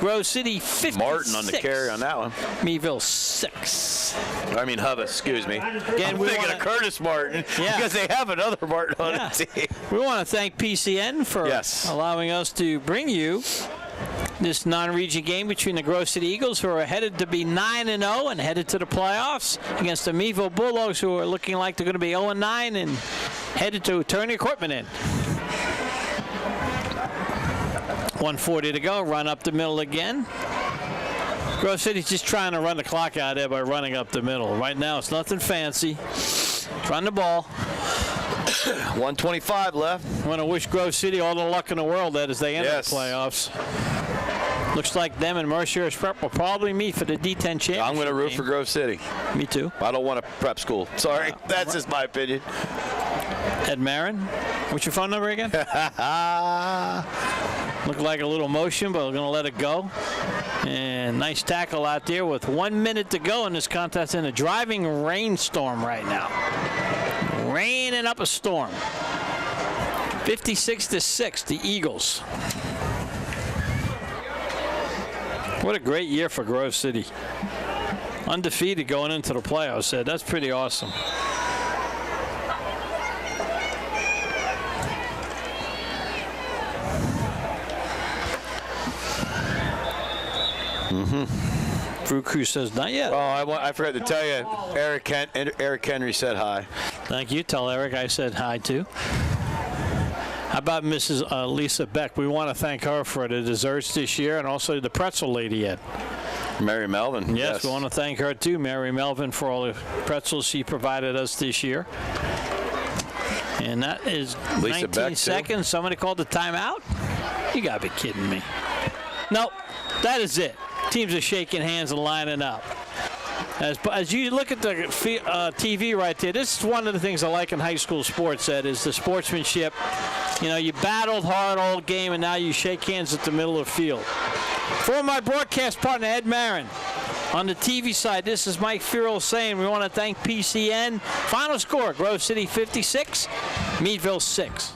Grove City 56. Martin on the carry on that one. Meadville 6. I mean Hubbs, excuse me. Again, I'm thinking of Curtis Martin because they have another Martin on the team. We want to thank PCN for allowing us to bring you this non-region game between the Grove City Eagles, who are headed to be 9-0 and headed to the playoffs, against the Meadville Bulldogs, who are looking like they're going to be 0-9 and headed to turn the equipment in. 1:40 to go. Run up the middle again. Grove City's just trying to run the clock out there by running up the middle. Right now, it's nothing fancy. Run the ball. 1:25 left. I want to wish Grove City all the luck in the world as they enter the playoffs. Looks like them and Mercier's Prep will probably meet for the D10 championship. I'm going to root for Grove City. Me too. I don't want a prep school. Sorry. That's just my opinion. Ed Marin. What's your phone number again? Looked like a little motion, but we're going to let it go. And nice tackle out there with 1 minute to go in this contest in a driving rainstorm right now. Raining up a storm. 56-6, the Eagles. What a great year for Grove City. Undefeated going into the playoffs, Ed. That's pretty awesome. Fruit Crew says not yet. Oh, I forgot to tell you, Eric Henry said hi. Thank you. Tell Eric I said hi too. How about Mrs. Lisa Beck? We want to thank her for the desserts this year, and also the pretzel lady, Ed. Mary Melvin. Yes, we want to thank her too, Mary Melvin, for all the pretzels she provided us this year. And that is Lisa 19 Beck seconds. too. Somebody called the timeout? You got to be kidding me. Nope, that is it. Teams are shaking hands and lining up. As you look at the TV right there, this is one of the things I like in high school sports, Ed, is the sportsmanship. You know, you battled hard all game, and now you shake hands at the middle of the field. For my broadcast partner, Ed Marin, on the TV side, this is Mike Fiorillo saying we want to thank PCN. Final score, Grove City 56, Meadville 6.